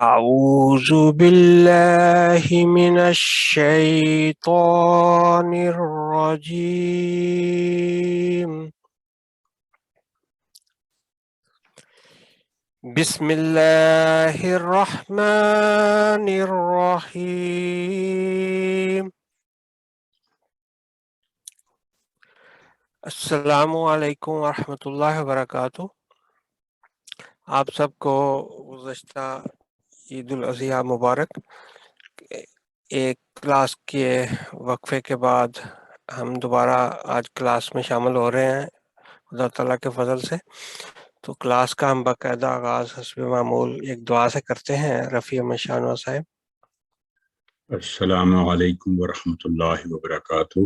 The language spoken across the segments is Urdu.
أعوذ بالله من الشيطان الرجيم. بسم الله الرحمن الرحيم. السلام علیکم ورحمۃ اللہ وبرکاتہ. آپ سب کو گزشتہ عید الاضحیٰ مبارک. ایک کلاس کے وقفے کے بعد ہم دوبارہ آج کلاس میں شامل ہو رہے ہیں خدا تعالیٰ کے فضل سے. تو کلاس کا ہم باقاعدہ آغاز حسب معمول ایک دعا سے کرتے ہیں. رفیع احمد شانوا صاحب. السلام علیکم ورحمۃ اللہ وبرکاتہ.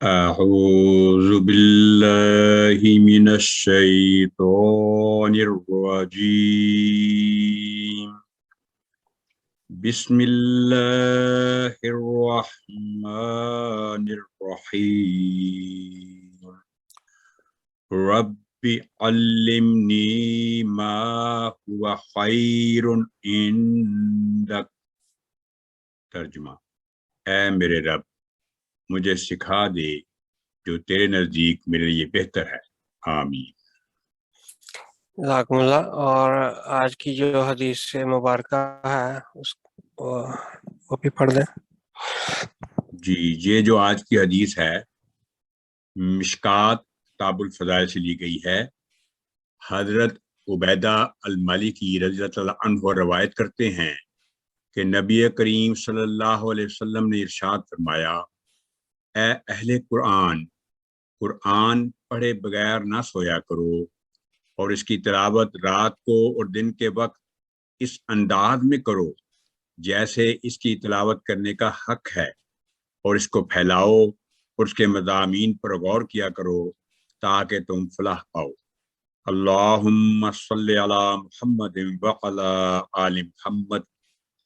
اعوذ باللہ من الشیطان الرجیم. بسم اللہ الرحمن الرحیم. رب علمنی ما هو خیر عندک. ترجمہ: اے میرے رب، مجھے سکھا دے جو تیرے نزدیک میرے لیے بہتر ہے. آمین. جزاکم اللہ. اور آج کی جو حدیث مبارکہ ہے وہ بھی پڑھ دیں. جی، یہ جو آج کی حدیث ہے مشکات کتاب الفضائل سے لی گئی ہے. حضرت عبیدہ المالکی رضی اللہ عنہ روایت کرتے ہیں کہ نبی کریم صلی اللہ علیہ وسلم نے ارشاد فرمایا: اے اہل قرآن، قرآن پڑھے بغیر نہ سویا کرو، اور اس کی تلاوت رات کو اور دن کے وقت اس انداز میں کرو جیسے اس کی تلاوت کرنے کا حق ہے، اور اس کو پھیلاؤ اور اس کے مضامین پر غور کیا کرو تاکہ تم فلاح پاؤ. اللہم صلی علی محمد وعلی آل محمد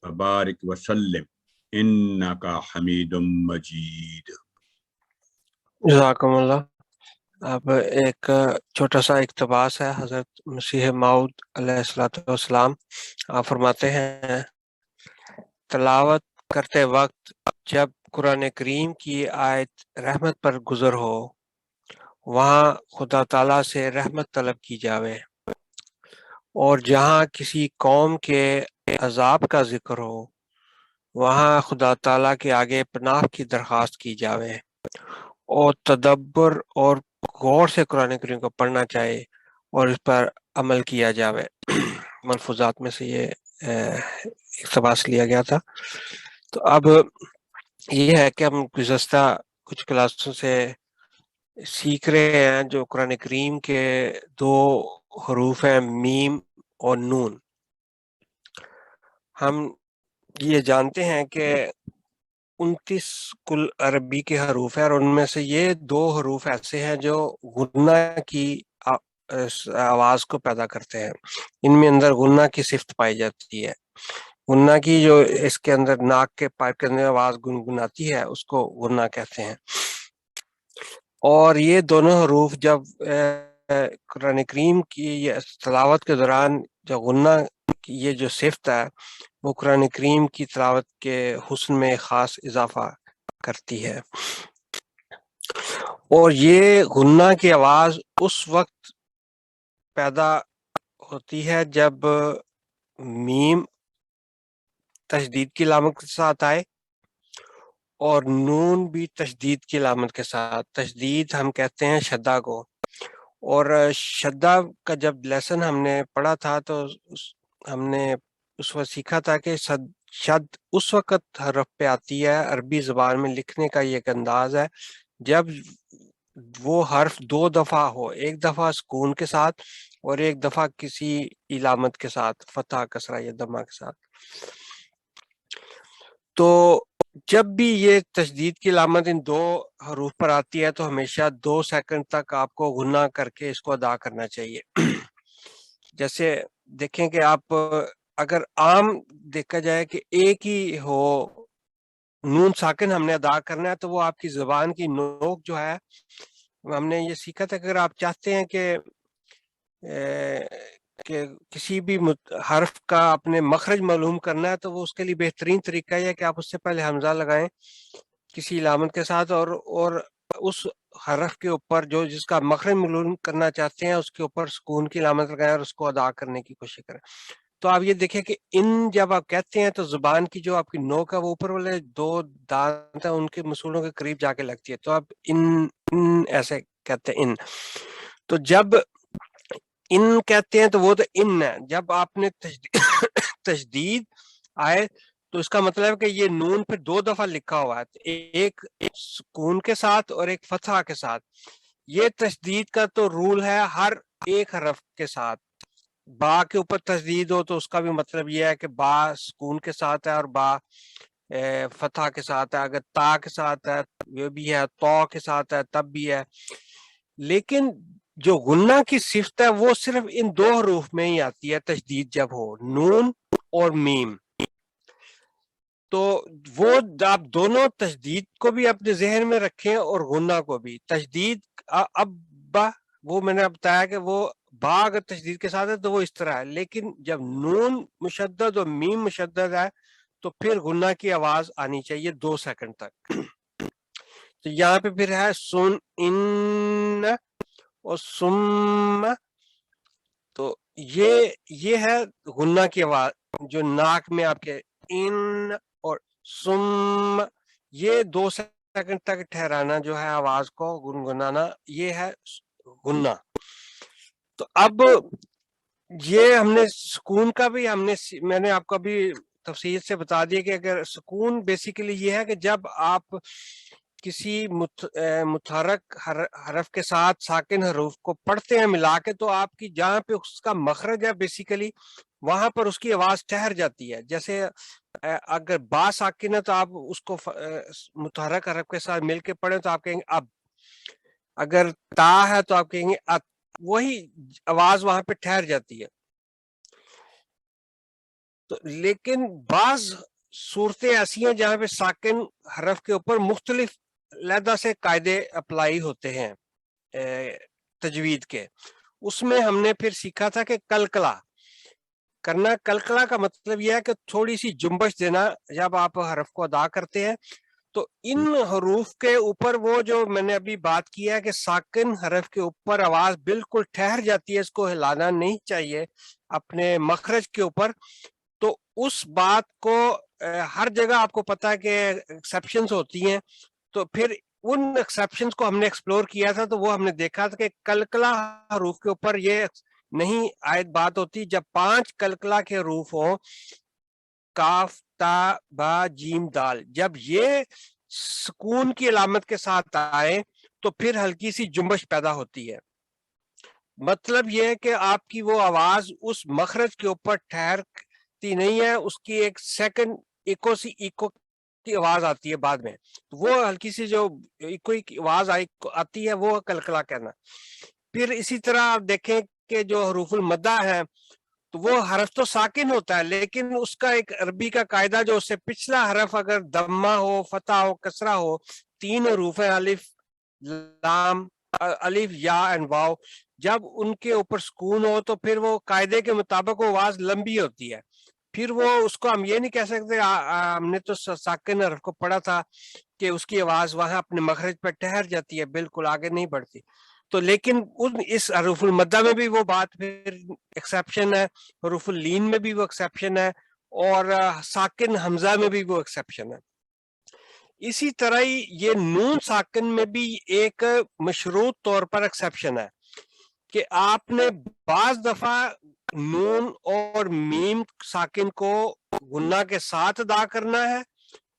وبارک وسلم انکا حمید مجید. جزاکم اللہ. اب ایک چھوٹا سا اقتباس ہے حضرت مسیح موعود علیہ الصلوۃ والسلام. آپ فرماتے ہیں: تلاوت کرتے وقت جب قرآن کریم کی آیت رحمت پر گزر ہو وہاں خدا تعالیٰ سے رحمت طلب کی جاوے، اور جہاں کسی قوم کے عذاب کا ذکر ہو وہاں خدا تعالیٰ کے آگے پناہ کی درخواست کی جاوے، اور تدبر اور غور سے قرآن کریم کو پڑھنا چاہیے اور اس پر عمل کیا جاوے. ملفوظات میں سے یہ اقتباس لیا گیا تھا. تو اب یہ ہے کہ ہم گزشتہ کچھ کلاسوں سے سیکھ رہے ہیں جو قرآن کریم کے دو حروف ہیں میم اور نون. ہم یہ جانتے ہیں کہ 29 کل عربی کے حروف ہیں، اور ان میں سے یہ دو حروف ایسے ہیں جو غنہ کی آواز کو پیدا کرتے ہیں. ان میں اندر غنہ کی صفت پائی جاتی ہے. غنہ کی جو اس کے اندر ناک کے پائپ کے اندر آواز گنگناتی ہے اس کو غنہ کہتے ہیں. اور یہ دونوں حروف جب قرآن کریم کی یہ تلاوت کے دوران جو غنہ کی یہ جو صفت ہے وہ قرآن کریم کی تلاوت کے حسن میں خاص اضافہ کرتی ہے. اور یہ غنہ کی آواز اس وقت پیدا ہوتی ہے جب میم تشدید کی علامت کے ساتھ آئے اور نون بھی تشدید کی علامت کے ساتھ. تشدید ہم کہتے ہیں شدہ کو، اور شدہ کا جب لیسن ہم نے پڑھا تھا تو ہم نے اس وقت سیکھا تھا کہ شد اس وقت حرف پہ آتی ہے. عربی زبان میں لکھنے کا یہ ایک انداز ہے جب وہ حرف دو دفعہ ہو، ایک دفعہ سکون کے ساتھ اور ایک دفعہ کسی علامت کے ساتھ، فتح کسرہ یا دمہ کے ساتھ. تو جب بھی یہ تشدید کی علامت ان دو حروف پر آتی ہے تو ہمیشہ 2 سیکنڈ تک آپ کو غنہ کر کے اس کو ادا کرنا چاہیے. جیسے دیکھیں کہ آپ اگر عام دیکھا جائے کہ ایک ہی ہو نون ساکن ہم نے ادا کرنا ہے تو وہ آپ کی زبان کی نوک جو ہے ہم نے یہ سیکھا تھا کہ اگر آپ چاہتے ہیں کہ کہ کسی بھی حرف کا اپنے مخرج معلوم کرنا ہے تو وہ اس کے لیے بہترین طریقہ یہ ہے کہ آپ اس سے پہلے حمزہ لگائیں کسی علامت کے ساتھ، اور اس حرف کے اوپر جو جس کا مخرج معلوم کرنا چاہتے ہیں اس کے اوپر سکون کی علامت لگائیں اور اس کو ادا کرنے کی کوشش کریں۔ تو آپ یہ دیکھیں کہ ان جب آپ کہتے ہیں تو زبان کی جو آپ کی نوک ہے وہ اوپر والے دو دانت ہیں ان کے مسولوں کے قریب جا کے لگتی ہے، تو آپ ان ایسے کہتے ہیں ان۔ تو جب ان کہتے ہیں تو وہ تو ان ہے، جب آپ نے تشدید آئے تو اس کا مطلب ہے کہ یہ نون پھر دو دفعہ لکھا ہوا ہے، ایک سکون کے ساتھ اور ایک فتحہ کے ساتھ۔ یہ تشدید کا تو رول ہے ہر ایک حرف کے ساتھ۔ با کے اوپر تشدید ہو تو اس کا بھی مطلب یہ ہے کہ با سکون کے ساتھ ہے اور با فتحہ کے ساتھ ہے، اگر تا کے ساتھ ہے وہ بھی ہے، تو کے ساتھ ہے تب بھی ہے۔ لیکن جو غنہ کی صفت ہے وہ صرف ان دو حروف میں ہی آتی ہے تشدید جب ہو، نون اور میم۔ تو وہ آپ دونوں تشدید کو بھی اپنے ذہن میں رکھیں اور غنہ کو بھی۔ تشدید اب وہ میں نے بتایا کہ وہ با اگر تشدید کے ساتھ ہے تو وہ اس طرح ہے، لیکن جب نون مشدد اور میم مشدد ہے تو پھر غنہ کی آواز آنی چاہیے 2 سیکنڈ تک۔ تو یہاں پہ پھر ہے سن ان اور سم، تو یہ ہے غنہ کی آواز جو ناک میں آپ کے ان اور سم، یہ 2 سیکنڈ تک ٹھہرانا جو ہے آواز کو گنگنانا، یہ ہے غنہ۔ تو اب یہ ہم نے سکون کا بھی میں نے آپ کو بھی تفصیل سے بتا دیا کہ اگر سکون بیسیکلی یہ ہے کہ جب آپ کسی متحرک حرف کے ساتھ ساکن حروف کو پڑھتے ہیں ملا کے، تو آپ کی جہاں پہ اس کا مخرج ہے بیسیکلی وہاں پر اس کی آواز ٹھہر جاتی ہے۔ جیسے اگر با ساکن ہے تو آپ اس کو متحرک حرف کے ساتھ مل کے پڑھیں تو آپ کہیں گے اب، اگر تا ہے تو آپ کہیں گے ات، وہی آواز وہاں پہ ٹھہر جاتی ہے۔ تو لیکن بعض صورتیں ایسی ہیں جہاں پہ ساکن حرف کے اوپر مختلف علیحدہ سے قاعدے اپلائی ہوتے ہیں تجوید کے، اس میں ہم نے پھر سیکھا تھا کہ کلکلا کرنا۔ کلکلا کا مطلب یہ ہے کہ تھوڑی سی جنبش دینا جب آپ حرف کو ادا کرتے ہیں۔ تو ان حروف کے اوپر وہ جو میں نے ابھی بات کی ہے کہ ساکن حرف کے اوپر آواز بالکل ٹھہر جاتی ہے، اس کو ہلانا نہیں چاہیے اپنے مخرج کے اوپر، تو اس بات کو ہر جگہ آپ کو پتا ہے کہ ایکسیپشنز ہوتی ہیں، تو پھر ان ایکسیپشنز کو ہم نے ایکسپلور کیا تھا، تو وہ ہم نے دیکھا تھا کہ کلکلا حروف کے اوپر یہ نہیں عائد بات ہوتی جب 5 کلکلا کے حروف ہوں، کاف تا با جیم دال، جب یہ سکون کی علامت کے ساتھ آئے تو پھر ہلکی سی جنبش پیدا ہوتی ہے۔ مطلب یہ ہے کہ آپ کی وہ آواز اس مخرج کے اوپر ٹھہرتی نہیں ہے، اس کی ایک سیکنڈ ایکو کی آواز آتی ہے بعد میں، وہ ہلکی سی جو ایکو کی آواز آتی ہے وہ کلکلا کہنا۔ پھر اسی طرح آپ دیکھیں کہ جو حروف المدہ ہے تو وہ حرف تو ساکن ہوتا ہے، لیکن اس کا ایک عربی کا قاعدہ جو اس سے پچھلا حرف اگر دمہ ہو، فتح ہو، کسرہ ہو، 3 حروف ہیں الف لام الف یا اینڈ واو، جب ان کے اوپر سکون ہو تو پھر وہ قاعدے کے مطابق وہ آواز لمبی ہوتی ہے۔ پھر وہ اس کو ہم یہ نہیں کہہ سکتے ہم نے تو ساکن حرف کو پڑھا تھا کہ اس کی آواز وہاں اپنے مخرج پر ٹھہر جاتی ہے، بالکل آگے نہیں بڑھتی۔ تو لیکن اس حروف المدہ میں بھی وہ بات پھر ایکسیپشن ہے، حروف اللین میں بھی وہ ایکسیپشن ہے، اور ساکن حمزہ میں بھی وہ ایکسیپشن ہے۔ اسی طرح ہی یہ نون ساکن میں بھی ایک مشروط طور پر ایکسیپشن ہے کہ آپ نے بعض دفعہ نون اور میم ساکن کو غنہ کے ساتھ ادا کرنا ہے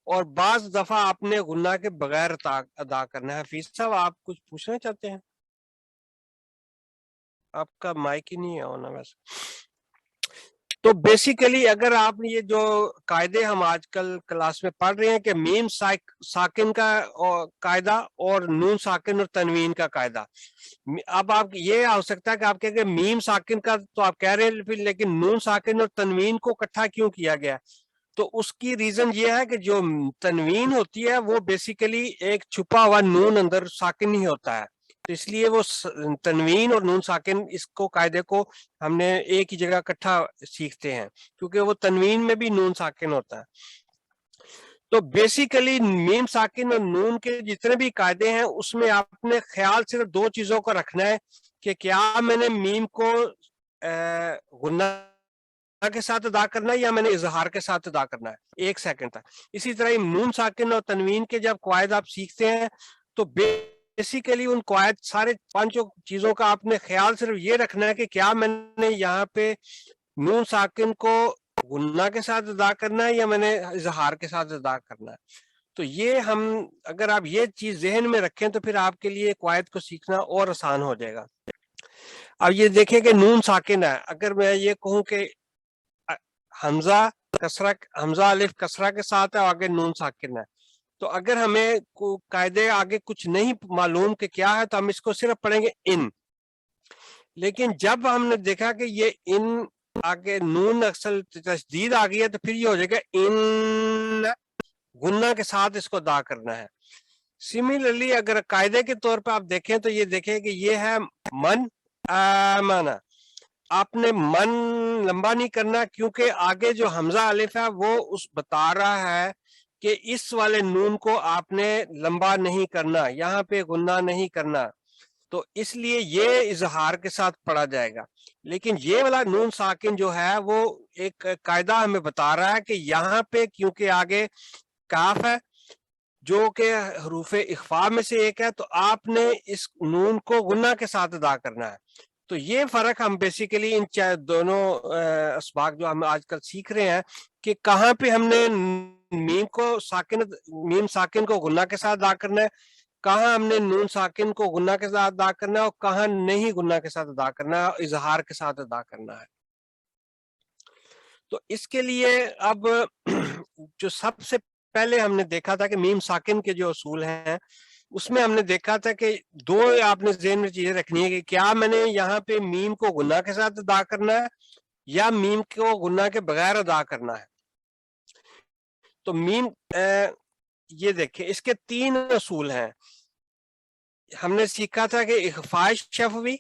اور بعض دفعہ آپ نے غنہ کے بغیر ادا کرنا ہے۔ حفیظ صاحب آپ کچھ پوچھنا چاہتے ہیں؟ آپ کا مائک ہی نہیں ہے ہونا ویسے۔ تو بیسیکلی اگر آپ نے یہ جو قاعدے ہم آج کل کلاس میں پڑھ رہے ہیں کہ میم ساکن کا قاعدہ اور نون ساکن اور تنوین کا قاعدہ، اب آپ یہ ہو سکتا ہے کہ آپ کہیں کہ میم ساکن کا تو آپ کہہ رہے ہیں لیکن نون ساکن اور تنوین کو اکٹھا کیوں کیا گیا؟ تو اس کی ریزن یہ ہے کہ جو تنوین ہوتی ہے وہ بیسیکلی ایک چھپا ہوا نون اندر ساکن ہی ہوتا ہے، تو اس لیے وہ تنوین اور نون ساکن اس کو قاعدے کو ہم نے ایک ہی جگہ اکٹھا سیکھتے ہیں کیونکہ وہ تنوین میں بھی نون ساکن ہوتا ہے. تو بیسیکلی میم ساکن اور نون کے جتنے بھی قاعدے ہیں اس میں آپ نے خیال صرف دو چیزوں کا رکھنا ہے کہ کیا میں نے میم کو غنہ کے ساتھ ادا کرنا ہے یا میں نے اظہار کے ساتھ ادا کرنا ہے. ایک سیکنڈ تک. اسی طرح نون ساکن اور تنوین کے جب قواعد آپ سیکھتے ہیں تو بیسیکلی ان قواعد سارے پانچوں چیزوں کا آپ نے خیال صرف یہ رکھنا ہے کہ کیا میں نے یہاں پہ نون ساکن کو غنہ کے ساتھ ادا کرنا ہے یا میں نے اظہار کے ساتھ ادا کرنا ہے. تو یہ ہم اگر آپ یہ چیز ذہن میں رکھیں تو پھر آپ کے لیے قواعد کو سیکھنا اور آسان ہو جائے گا. اب یہ دیکھیں کہ نون ساکن ہے, اگر میں یہ کہوں کہ حمزہ الف کسرہ کے ساتھ ہے اور آگے نون ساکن ہے, تو اگر ہمیں قاعدے آگے کچھ نہیں معلوم کہ کیا ہے تو ہم اس کو صرف پڑھیں گے ان. لیکن جب ہم نے دیکھا کہ یہ ان آگے نون اصل تشدید آ گئی ہے تو پھر یہ ہو جائے گا ان, غنہ کے ساتھ اس کو ادا کرنا ہے. سملرلی اگر قاعدے کے طور پہ آپ دیکھیں تو یہ دیکھیں کہ یہ ہے من آمنا, آپ نے من لمبا نہیں کرنا کیونکہ آگے جو حمزہ الف ہے وہ اس بتا رہا ہے کہ اس والے نون کو آپ نے لمبا نہیں کرنا, یہاں پہ غنہ نہیں کرنا, تو اس لیے یہ اظہار کے ساتھ پڑھا جائے گا. لیکن یہ والا نون ساکن جو ہے وہ ایک قاعدہ ہمیں بتا رہا ہے کہ یہاں پہ کیونکہ آگے کاف ہے جو کہ حروف اخفاء میں سے ایک ہے تو آپ نے اس نون کو غنہ کے ساتھ ادا کرنا ہے. تو یہ فرق ہم بیسیکلی ان دونوں اسباق جو ہم آج کل سیکھ رہے ہیں کہ کہاں پہ ہم نے میم ساکن کو غنہ کے ساتھ ادا کرنا ہے, کہاں ہم نے نون ساکن کو غنہ کے ساتھ ادا کرنا ہے اور کہاں نہیں غنہ کے ساتھ ادا کرنا ہے, اظہار کے ساتھ ادا کرنا ہے. تو اس کے لیے اب جو سب سے پہلے ہم نے دیکھا تھا کہ میم ساکن کے جو اصول ہیں اس میں ہم نے دیکھا تھا کہ دو آپ نے ذہن میں چیزیں رکھنی ہے کہ کیا میں نے یہاں پہ میم کو غنہ کے ساتھ ادا کرنا ہے یا میم کو غنہ کے بغیر ادا کرنا ہے. تو میم یہ دیکھیں اس کے تین اصول ہیں. ہم نے سیکھا تھا کہ اخفاء شفوی,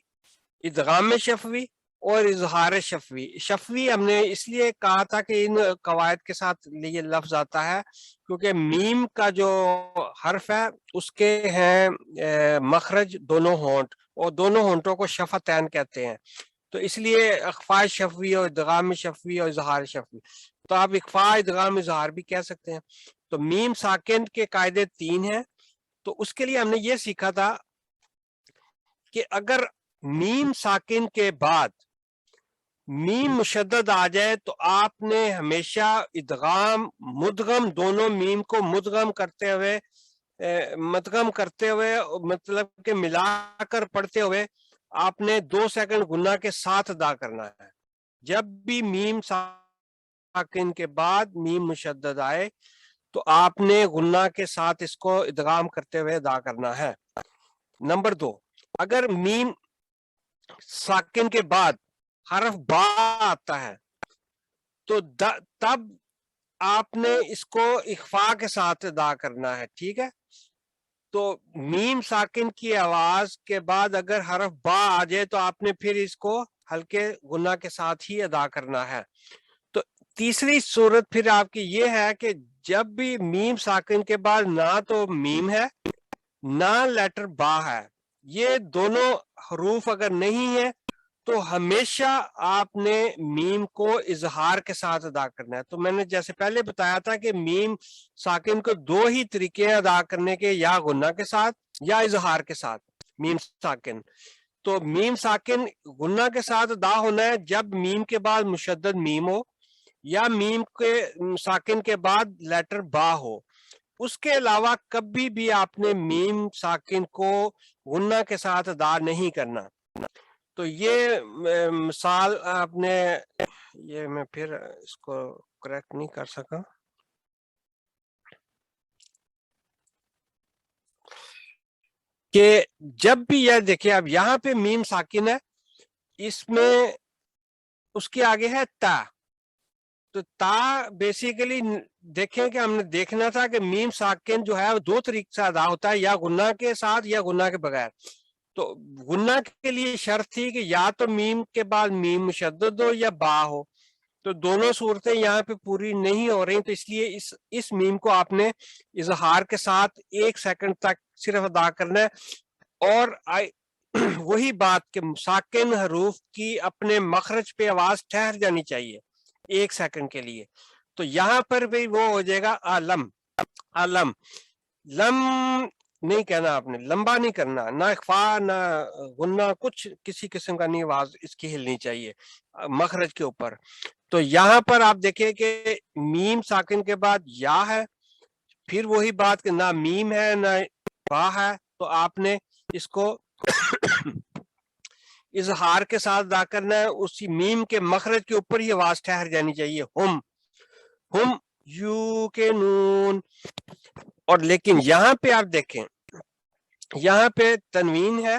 ادغام شفوی اور اظہار شفوی. شفوی ہم نے اس لیے کہا تھا کہ ان قواعد کے ساتھ یہ لفظ آتا ہے کیونکہ میم کا جو حرف ہے اس کے ہیں مخرج دونوں ہونٹ اور دونوں ہونٹوں کو شفتین کہتے ہیں, تو اس لیے اخفاء شفوی اور ادغام شفوی اور اظہار شفوی. تو آپ اخفاء ادغام اظہار بھی کہہ سکتے ہیں. تو میم ساکن کے قاعدے تین ہیں. تو اس کے لیے ہم نے یہ سیکھا تھا کہ اگر میم ساکن کے بعد میم مشدد آ جائے تو آپ نے ہمیشہ ادغام مدغم دونوں میم کو مدغم کرتے ہوئے مطلب کہ ملا کر پڑھتے ہوئے آپ نے 2 سیکنڈ غنہ کے ساتھ ادا کرنا ہے. جب بھی میم ساکن کے بعد میم مشدد آئے تو آپ نے غنہ کے ساتھ اس کو ادغام کرتے ہوئے ادا کرنا ہے. نمبر 2, اگر میم ساکن کے بعد حرف با آتا ہے تو تب آپ نے اس کو اخفاء کے ساتھ ادا کرنا ہے. ٹھیک ہے, تو میم ساکن کی آواز کے بعد اگر حرف با آ جائے تو آپ نے پھر اس کو ہلکے غنہ کے ساتھ ہی ادا کرنا ہے. تو تیسری صورت پھر آپ کی یہ ہے کہ جب بھی میم ساکن کے بعد نہ تو میم ہے نہ لیٹر با ہے, یہ دونوں حروف اگر نہیں ہے تو ہمیشہ آپ نے میم کو اظہار کے ساتھ ادا کرنا ہے. تو میں نے جیسے پہلے بتایا تھا کہ میم ساکن کو 2 ہی طریقے ہیں ادا کرنے کے, یا غنہ کے ساتھ یا اظہار کے ساتھ. میم ساکن تو میم ساکن غنہ کے ساتھ ادا ہونا ہے جب میم کے بعد مشدد میم ہو یا میم کے ساکن کے بعد لیٹر با ہو. اس کے علاوہ کبھی بھی آپ نے میم ساکن کو غنہ کے ساتھ ادا نہیں کرنا. تو یہ مثال آپ نے, یہ میں پھر اس کو کریکٹ نہیں کر سکا, کہ جب بھی یہ دیکھیں اب یہاں پہ میم ساکن ہے, اس میں اس کے آگے ہے تا. تو تا بیسیکلی دیکھیں کہ ہم نے دیکھنا تھا کہ میم ساکن جو ہے وہ 2 طریقے سے ادا ہوتا ہے, یا غنہ کے ساتھ یا غنہ کے بغیر. تو غنہ کے لیے شرط تھی کہ یا تو میم کے بعد میم مشدد ہو یا با ہو، تو دونوں صورتیں یہاں پہ پوری نہیں ہو رہی، تو اس لیے اس میم کو آپ نے اظہار کے ساتھ 1 سیکنڈ تک صرف ادا کرنا ہے، اور وہی بات کہ ساکن حروف کی اپنے مخرج پہ آواز ٹھہر جانی چاہیے 1 سیکنڈ کے لیے، تو یہاں پر بھی وہ ہو جائے گا علم، علم، لم نہیں کہنا، آپ نے لمبا نہیں کرنا، نہ اخفا نہ غنہ، کچھ کسی قسم کا نہیں، آواز اس کی ہلنی چاہیے مخرج کے اوپر۔ تو یہاں پر آپ دیکھیں کہ میم ساکن کے بعد یا ہے، پھر وہی بات کہ نہ میم ہے نہ با ہے، تو آپ نے اس کو اظہار کے ساتھ ادا کرنا ہے، اسی میم کے مخرج کے اوپر ہی آواز ٹھہر جانی چاہیے، ہم یو کے نون۔ اور لیکن یہاں پہ آپ دیکھیں، یہاں پہ تنوین ہے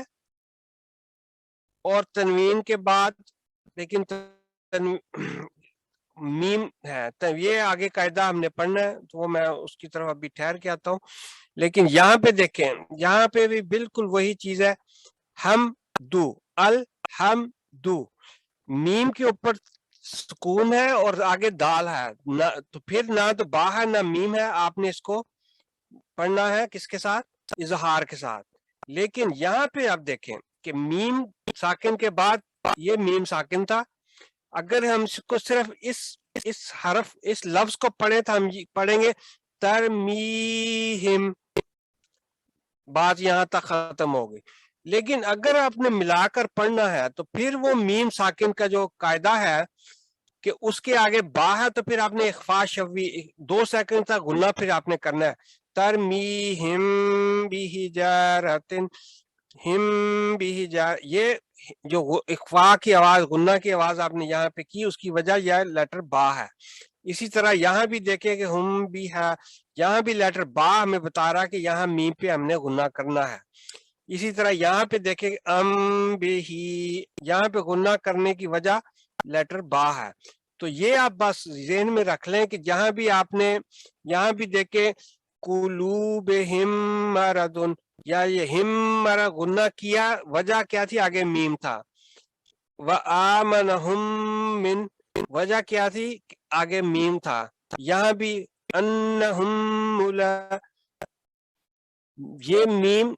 اور تنوین کے بعد لیکن میم ہے، تو یہ آگے قاعدہ ہم نے پڑھنا ہے، تو وہ میں اس کی طرف ابھی ٹھہر کے آتا ہوں۔ لیکن یہاں پہ دیکھیں، یہاں پہ بھی بالکل وہی چیز ہے، ہم دو، الحم دو، میم کے اوپر سکون ہے اور آگے دال ہے، نہ تو پھر نہ تو با ہے نہ میم ہے، آپ نے اس کو پڑھنا ہے کس کے ساتھ؟ اظہار کے ساتھ۔ لیکن یہاں پہ آپ دیکھیں کہ میم ساکن کے بعد یہ میم ساکن تھا، اگر ہم اس کو صرف اس حرف اس لفظ کو پڑھیں تو ہم پڑھیں گے ترمیہم، بات یہاں تک ختم ہو گئی۔ لیکن اگر آپ نے ملا کر پڑھنا ہے تو پھر وہ میم ساکن کا جو قاعدہ ہے کہ اس کے آگے با ہے، تو پھر آپ نے اخفا شوی 2 سیکنڈ تک غنہ پھر آپ نے کرنا ہے، ترمیہم بحجارۃ، ہم بحجار، یہ جو اخفا کی آواز غنہ کی آواز آپ نے یہاں پہ کی، اس کی وجہ یہ لیٹر با ہے۔ اسی طرح یہاں بھی دیکھیں کہ ہم بھی ہے، یہاں بھی لیٹر با ہمیں بتا رہا کہ یہاں میم پہ ہم نے غنہ کرنا ہے۔ اسی طرح یہاں پہ دیکھیں کہ ام بھی، یہاں پہ غنہ کرنے کی وجہ لیٹر با ہے۔ تو یہ آپ بس ذہن میں رکھ لیں کہ جہاں بھی آپ نے یہاں بھی دیکھیں قلوبہم مرض، یا یہ ہم مرا غنہ کیا، وجہ کیا تھی؟ آگے میم تھا۔ وآمنہم من، وجہ کیا تھی؟ آگے میم تھا۔ یہاں بھی انہم یہ میم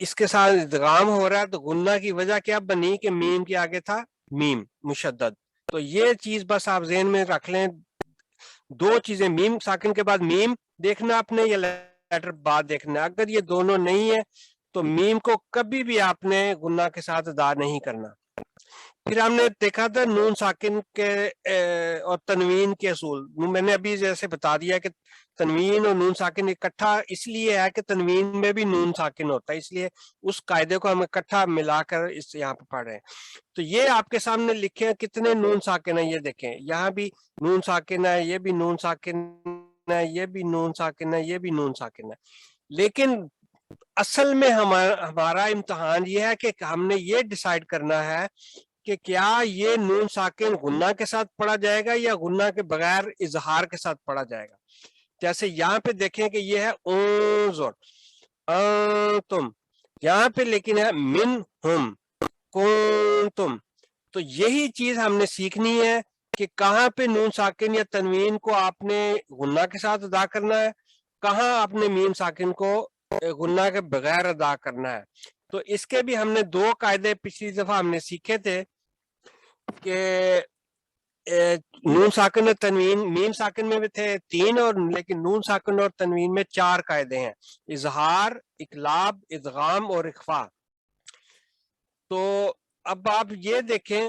اس کے ساتھ ادغام ہو رہا ہے، تو غنہ کی وجہ کیا بنی کہ میم کے آگے تھا میم مشدد۔ تو یہ چیز بس آپ ذہن میں رکھ لیں، 2 چیزیں، میم ساکن کے بعد میم دیکھنا اپنے، یا لیٹر بعد دیکھنا، اگر یہ دونوں نہیں ہے تو میم کو کبھی بھی آپ نے غنہ کے ساتھ ادا نہیں کرنا۔ پھر ہم نے دیکھا تھا نون ساکن کے اور تنوین کے اصول، میں نے ابھی جیسے بتا دیا کہ تنوین اور نون ساکن اکٹھا اس لیے ہے کہ تنوین میں بھی نون ساکن ہوتا ہے، اس لیے اس قاعدے کو ہم اکٹھا ملا کر اس یہاں پہ پڑھ رہے ہیں۔ تو یہ آپ کے سامنے لکھے ہیں کتنے نون ساکن ہیں، یہ دیکھیں، یہاں بھی نون ساکن ہے، یہ بھی نون ساکن ہے، یہ بھی نون ساکن ہے، یہ بھی نون ساکن ہے۔ لیکن اصل میں ہمارا امتحان یہ ہے کہ ہم نے یہ ڈیسائیڈ کرنا ہے کہ کیا یہ نون ساکن غنہ کے ساتھ پڑھا جائے گا یا غنہ کے بغیر اظہار کے ساتھ پڑھا جائے گا۔ جیسے یہاں پہ دیکھیں کہ یہ ہے انظر، انتم، یہاں پہ لیکن ہے منہم کنتم۔ تو یہی چیز ہم نے سیکھنی ہے کہ کہاں پہ نون ساکن یا تنوین کو آپ نے غنہ کے ساتھ ادا کرنا ہے، کہاں آپ نے میم ساکن کو غنہ کے بغیر ادا کرنا ہے۔ تو اس کے بھی ہم نے 2 قاعدے پچھلی دفعہ ہم نے سیکھے تھے کہ نون ساکن اور تنوین، میم ساکن میں بھی تھے 3، اور لیکن نون ساکن اور تنوین میں 4 قاعدے ہیں، اظہار، اقلاب، ادغام اور اخفا۔ تو اب آپ یہ دیکھیں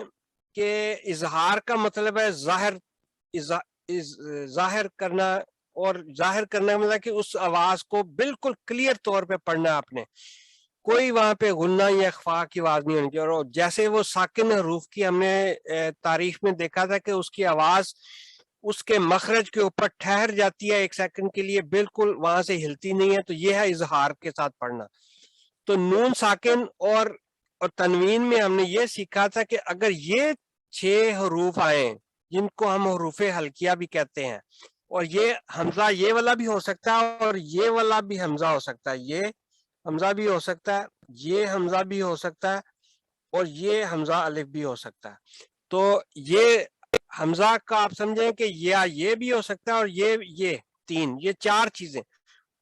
کہ اظہار کا مطلب ہے ظاہر کرنا، اور ظاہر کرنا مطلب کہ اس آواز کو بالکل کلیئر طور پہ پڑھنا آپ نے، کوئی وہاں پہ غنہ یا اخفا کی آواز نہیں ہونی چاہیے۔ اور جیسے وہ ساکن حروف کی ہم نے تعریف میں دیکھا تھا کہ اس کی آواز اس کے مخرج کے اوپر ٹھہر جاتی ہے 1 سیکنڈ کے لیے، بالکل وہاں سے ہلتی نہیں ہے، تو یہ ہے اظہار کے ساتھ پڑھنا۔ تو نون ساکن اور تنوین میں ہم نے یہ سیکھا تھا کہ اگر یہ 6 حروف آئیں جن کو ہم حروف حلقیہ بھی کہتے ہیں، اور یہ حمزہ یہ والا بھی ہو سکتا ہے اور یہ والا بھی حمزہ ہو سکتا ہے، یہ حمزہ بھی ہو سکتا ہے، یہ حمزہ بھی ہو سکتا ہے، اور یہ حمزہ الف بھی ہو سکتا ہے۔ تو یہ حمزہ کا آپ سمجھیں کہ یہ بھی ہو سکتا ہے، اور یہ تین، یہ چار چیزیں،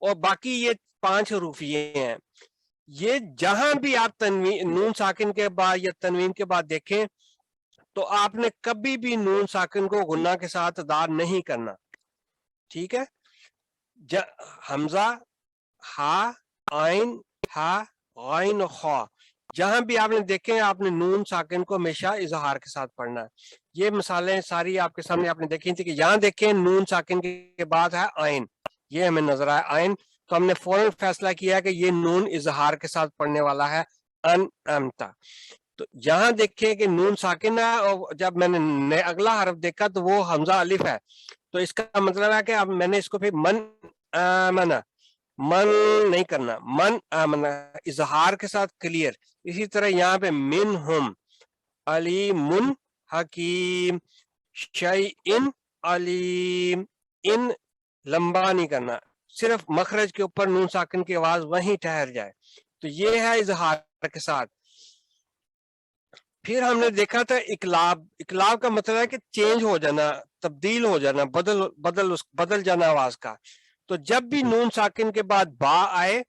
اور باقی یہ 5 حروف یہ ہیں۔ یہ جہاں بھی آپ نون ساکن کے بعد یا تنوین کے بعد دیکھیں تو آپ نے کبھی بھی نون ساکن کو غنہ کے ساتھ ادا نہیں کرنا، ٹھیک ہے؟ حمزہ، ہا، عین، ہا، غین، خا، جہاں بھی آپ نے دیکھیں آپ نے نون ساکن کو ہمیشہ اظہار کے ساتھ پڑھنا ہے۔ یہ مثالیں ساری آپ کے سامنے آپ نے دیکھی تھی کہ یہاں دیکھیں نون ساکن کے بعد ہے عین، یہ ہمیں نظر آیا عین، تو ہم نے فوراً فیصلہ کیا کہ یہ نون اظہار کے ساتھ پڑھنے والا ہے انعمتا۔ تو یہاں دیکھیں کہ نون ساکن ہے، اور جب میں نے اگلا حرف دیکھا تو وہ حمزہ الف ہے، تو اس کا مطلب ہے کہ اب میں نے اس کو پھر من آمنا، من نہیں کرنا، من آمنا اظہار کے ساتھ کلیئر۔ اسی طرح یہاں پہ من ہم، علیم حکیم، شیئن علیم، ان لمبا نہیں کرنا، صرف مخرج کے اوپر نون ساکن کی آواز وہیں ٹھہر جائے، تو یہ ہے اظہار کے ساتھ۔ پھر ہم نے دیکھا تھا اقلاب، اقلاب کا مطلب ہے کہ چینج ہو جانا، تبدیل ہو جانا، بدل جانا آواز کا۔ تو جب بھی نون ساکن کے بعد با آئے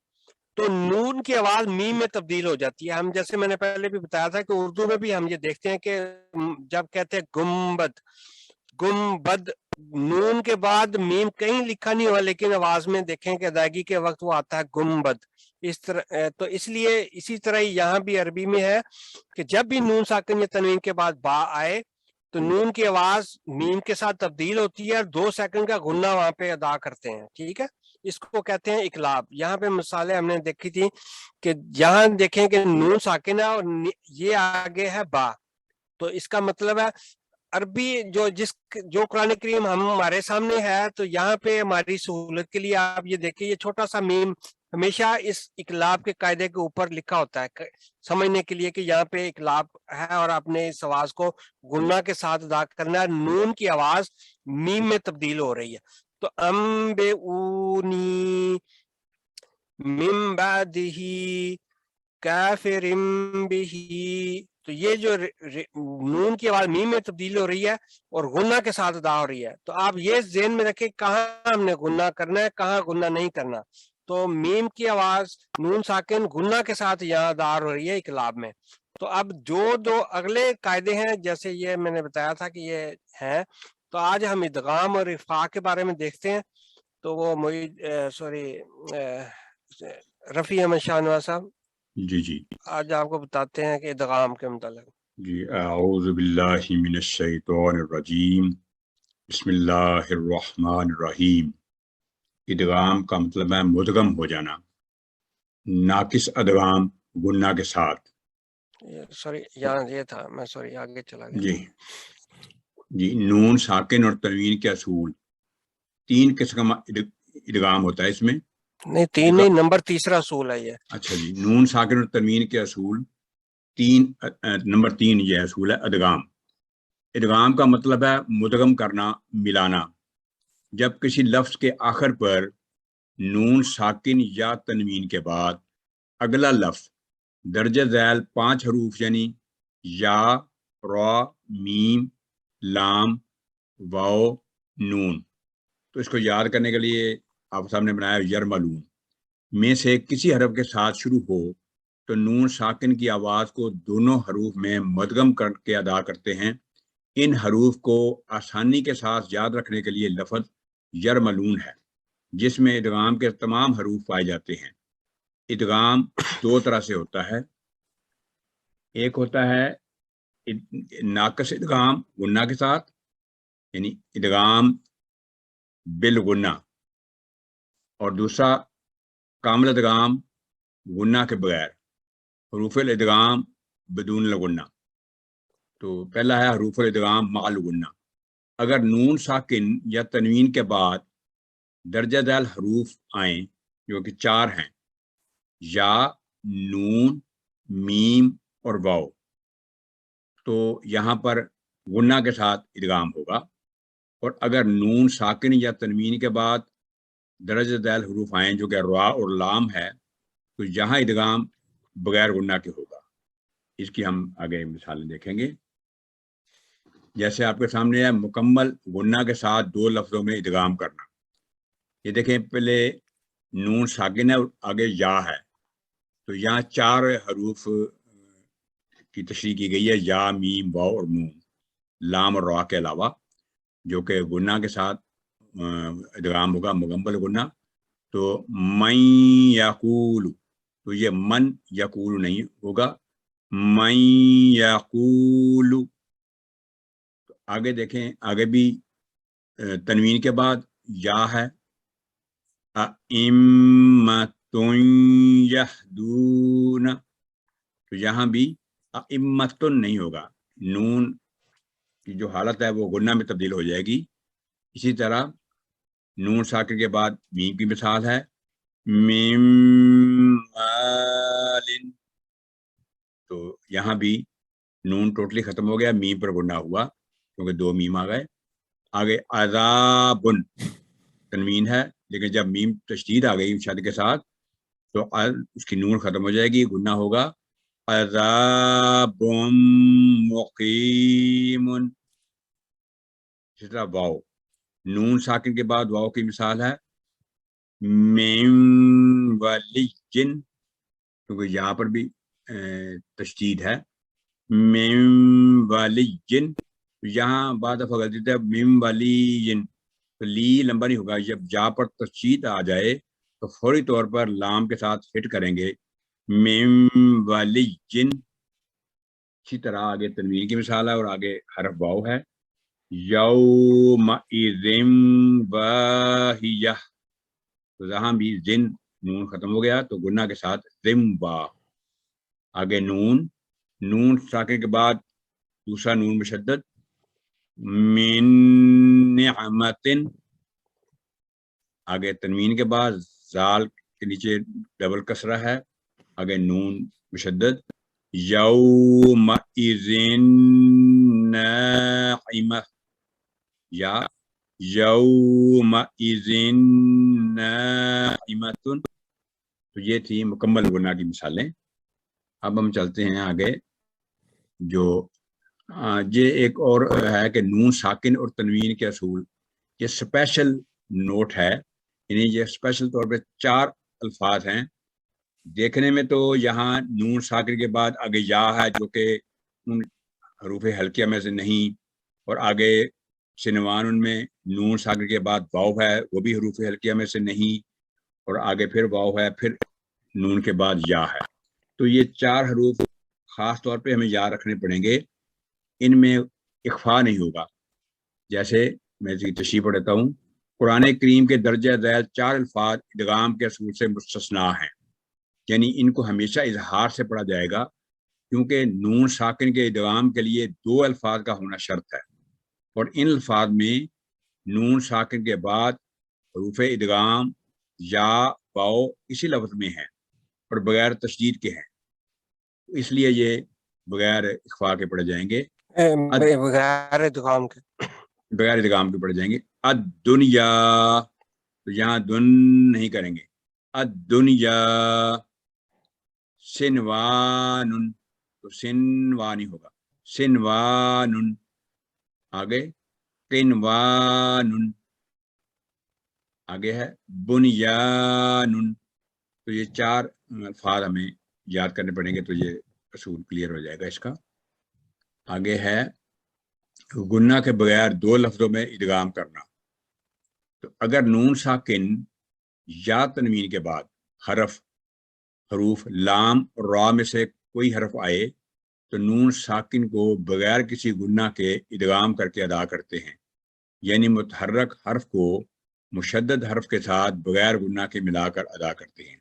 تو نون کی آواز میم میں تبدیل ہو جاتی ہے۔ ہم جیسے میں نے پہلے بھی بتایا تھا کہ اردو میں بھی ہم یہ دیکھتے ہیں کہ جب کہتے ہیں گنبد، گنبد، نون کے بعد میم کہیں لکھا نہیں ہوا، لیکن آواز میں دیکھیں کہ ادائیگی کے وقت وہ آتا ہے گنبد، اس طرح۔ تو اس لیے اسی طرح یہاں بھی عربی میں ہے کہ جب بھی نون ساکن یا تنوین کے بعد با آئے تو نون کی آواز میم کے ساتھ تبدیل ہوتی ہے، اور 2 سیکنڈ کا غنہ وہاں پہ ادا کرتے ہیں، ٹھیک ہے؟ اس کو کہتے ہیں اقلاب۔ یہاں پہ مثالیں ہم نے دیکھی تھی کہ یہاں دیکھیں کہ نون ساکن ہے اور یہ آگے ہے با، تو اس کا مطلب ہے عربی جو قرآن کریم ہمارے سامنے ہے، تو یہاں پہ ہماری سہولت کے لیے آپ یہ دیکھیں، یہ چھوٹا سا میم ہمیشہ اس اقلاب کے قاعدے کے اوپر لکھا ہوتا ہے سمجھنے کے لیے کہ یہاں پہ اقلاب ہے، اور آپ نے اس آواز کو غنہ کے ساتھ ادا کرنا ہے، نون کی آواز میم میں تبدیل ہو رہی ہے۔ تو انبئونی من بعدہ کافر بہ، تو یہ جو نون کی آواز میم میں تبدیل ہو رہی ہے اور غنہ کے ساتھ ادا ہو رہی ہے، تو آپ یہ ذہن میں رکھیں کہاں ہم نے غنہ کرنا ہے، کہاں غنہ نہیں کرنا۔ تو میم کی آواز نون ساکن غنہ کے ساتھ یہاں ادا ہو رہی ہے اقلاب میں۔ تو اب جو دو اگلے قاعدے ہیں، جیسے یہ میں نے بتایا تھا کہ یہ ہیں، تو آج ہم ادغام اور اخفاء کے بارے میں دیکھتے ہیں۔ تو وہ رفیع احمد شاہ نواز صاحب جی آج آپ کو بتاتے ہیں کہ ادغام کے متعلق۔ جی، اعوذ باللہ من الشیطان الرجیم، بسم اللہ الرحمن الرحیم۔ ادغام کا مطلب ہے مدغم ہو جانا، ناقص ادغام غنہ کے ساتھ۔ سوری یہاں یہ تھا، میں سوری آگے چلا گیا۔ جی، نون ساکن اور تنوین کے اصول، 3 قسم کا ادغام ہوتا ہے اس میں۔ نہیں 3 نہیں، نمبر تیسرا اصول ہے یہ۔ اچھا جی، نون ساکن اور تنوین کے اصول 3، نمبر 3 یہ اصول ہے ادغام۔ ادغام کا مطلب ہے مدغم کرنا، ملانا۔ جب کسی لفظ کے آخر پر نون ساکن یا تنوین کے بعد اگلا لفظ درجہ ذیل 5 حروف یعنی یا، را، میم، لام، واو، نون، تو اس کو یاد کرنے کے لیے آپ سامنے بنایا یرملون میں سے کسی حرف کے ساتھ شروع ہو تو نون ساکن کی آواز کو دونوں حروف میں مدغم کر کے ادا کرتے ہیں۔ ان حروف کو آسانی کے ساتھ یاد رکھنے کے لیے لفظ یرملون ہے، جس میں ادغام کے تمام حروف پائے جاتے ہیں۔ ادغام 2 طرح سے ہوتا ہے، ایک ہوتا ہے ناقص ادغام غنہ کے ساتھ، یعنی ادغام بالغنہ، اور دوسرا کامل ادغام غنہ کے بغیر، حروف الادغام بدون الغنہ۔ تو پہلا ہے حروف الادغام مع الغنہ۔ اگر نون ساکن یا تنوین کے بعد درجہ ذیل حروف آئیں جو کہ 4 ہیں، یا، نون، میم اور واو، تو یہاں پر غنہ کے ساتھ ادغام ہوگا۔ اور اگر نون ساکن یا تنوین کے بعد درجہ ذیل حروف آئیں جو کہ را اور لام ہے، تو یہاں ادغام بغیر غنہ کے ہوگا. اس کی ہم آگے مثالیں دیکھیں گے. جیسے آپ کے سامنے ہے مکمل غنہ کے ساتھ دو لفظوں میں ادغام کرنا. یہ دیکھیں پہلے نون ساکن ہے اور آگے یا ہے. تو یہاں 4 حروف کی تشریح کی گئی ہے، یا، میم، واو اور نون، لام اور را کے علاوہ، جو کہ غنہ کے ساتھ ادغام ہوگا مکمل غنہ. تو من یقول، تو یہ من یقول نہیں ہوگا، من یقول. آگے دیکھیں، آگے بھی تنوین کے بعد یا ہے، ائمۃ یہدون. تو یہاں بھی ائمۃ نہیں ہوگا، نون کی جو حالت ہے وہ غنہ میں تبدیل ہو جائے گی. اسی طرح نون ساکن کے بعد میم کی مثال ہے، میم مال. تو یہاں بھی نون ٹوٹلی ختم ہو گیا، میم پر غنہ ہوا کیونکہ 2 میم آ گئے. آگے عذابن تنوین ہے، لیکن جب میم تشدید آ گئی شد کے ساتھ تو اس کی نون ختم ہو جائے گی، غنہ ہوگا عذاب مقیم. اسی طرح واو، نون ساکن کے بعد واو کی مثال ہے من ولی، کیونکہ یہاں پر بھی تشدید ہے، من ولی. یہاں بعد دفعہ غلطی ہے من ولی، تو لی لمبا نہیں ہوگا. جب جا پر تشدید آ جائے تو فوری طور پر لام کے ساتھ ہٹ کریں گے، من ولی. اسی طرح آگے تنوین کی مثال ہے اور آگے حرف واو ہے، یومئذ واہیہ. تو یہاں بھی زن نون ختم ہو گیا تو غنہ کے ساتھ زمبا. آگے نون ساکن کے بعد دوسرا نون مشدد، من نعمت. آگے تنوین کے بعد زال کے نیچے ڈبل کسرہ ہے، آگے نون مشدد، یومئذ ناعمہ، یا یومئذ ناعمۃ. تو یہ تھی مکمل غنہ کی مثالیں. اب ہم چلتے ہیں آگے. جو یہ ایک اور ہے کہ نون ساکن اور تنوین کے اصول، یہ اسپیشل نوٹ ہے، یعنی یہ اسپیشل طور پہ 4 الفاظ ہیں. دیکھنے میں تو یہاں نون ساکن کے بعد آگے یا ہے جو کہ ان حروف حلقیہ میں سے نہیں، اور آگے سنوان ان میں نون ساکن کے بعد واو ہے، وہ بھی حروف حلقیہ میں سے نہیں، اور آگے پھر واو ہے، پھر نون کے بعد یا ہے. تو یہ 4 حروف خاص طور پہ ہمیں یاد رکھنے پڑیں گے، ان میں اخفا نہیں ہوگا. جیسے میں اس کی تشریح پڑھتا ہوں، قرآن کریم کے درجہ ذیل 4 الفاظ ادغام کے اصول سے مستثنا ہیں، یعنی ان کو ہمیشہ اظہار سے پڑھا جائے گا، کیونکہ نون ساکن کے ادغام کے لیے 2 الفاظ کا ہونا شرط ہے، اور ان الفاظ میں نون ساکن کے بعد حروف ادغام یا واو اسی لفظ میں ہیں اور بغیر تشدید کے ہیں، اس لیے یہ بغیر اخفا کے پڑھے جائیں گے، بغیر ادغام کے، بغیر ادغام کے پڑھے جائیں گے. الدنیا، تو یہاں دن نہیں کریں گے، الدنیا. سنوان، تو سنوان نہیں ہوگا، سنوان. آگے قنوان، آگے ہے بنیان. تو یہ 4 الفاظ ہمیں یاد کرنے پڑیں گے تو یہ اصول کلیئر ہو جائے گا اس کا. آگے ہے غنہ کے بغیر 2 لفظوں میں ادغام کرنا. تو اگر نون ساکن یا تنوین کے بعد حروف لام اور را میں سے کوئی حرف آئے تو نون ساکن کو بغیر کسی غنہ کے ادغام کر کے ادا کرتے ہیں، یعنی متحرک حرف کو مشدد حرف کے ساتھ بغیر غنہ کے ملا کر ادا کرتے ہیں.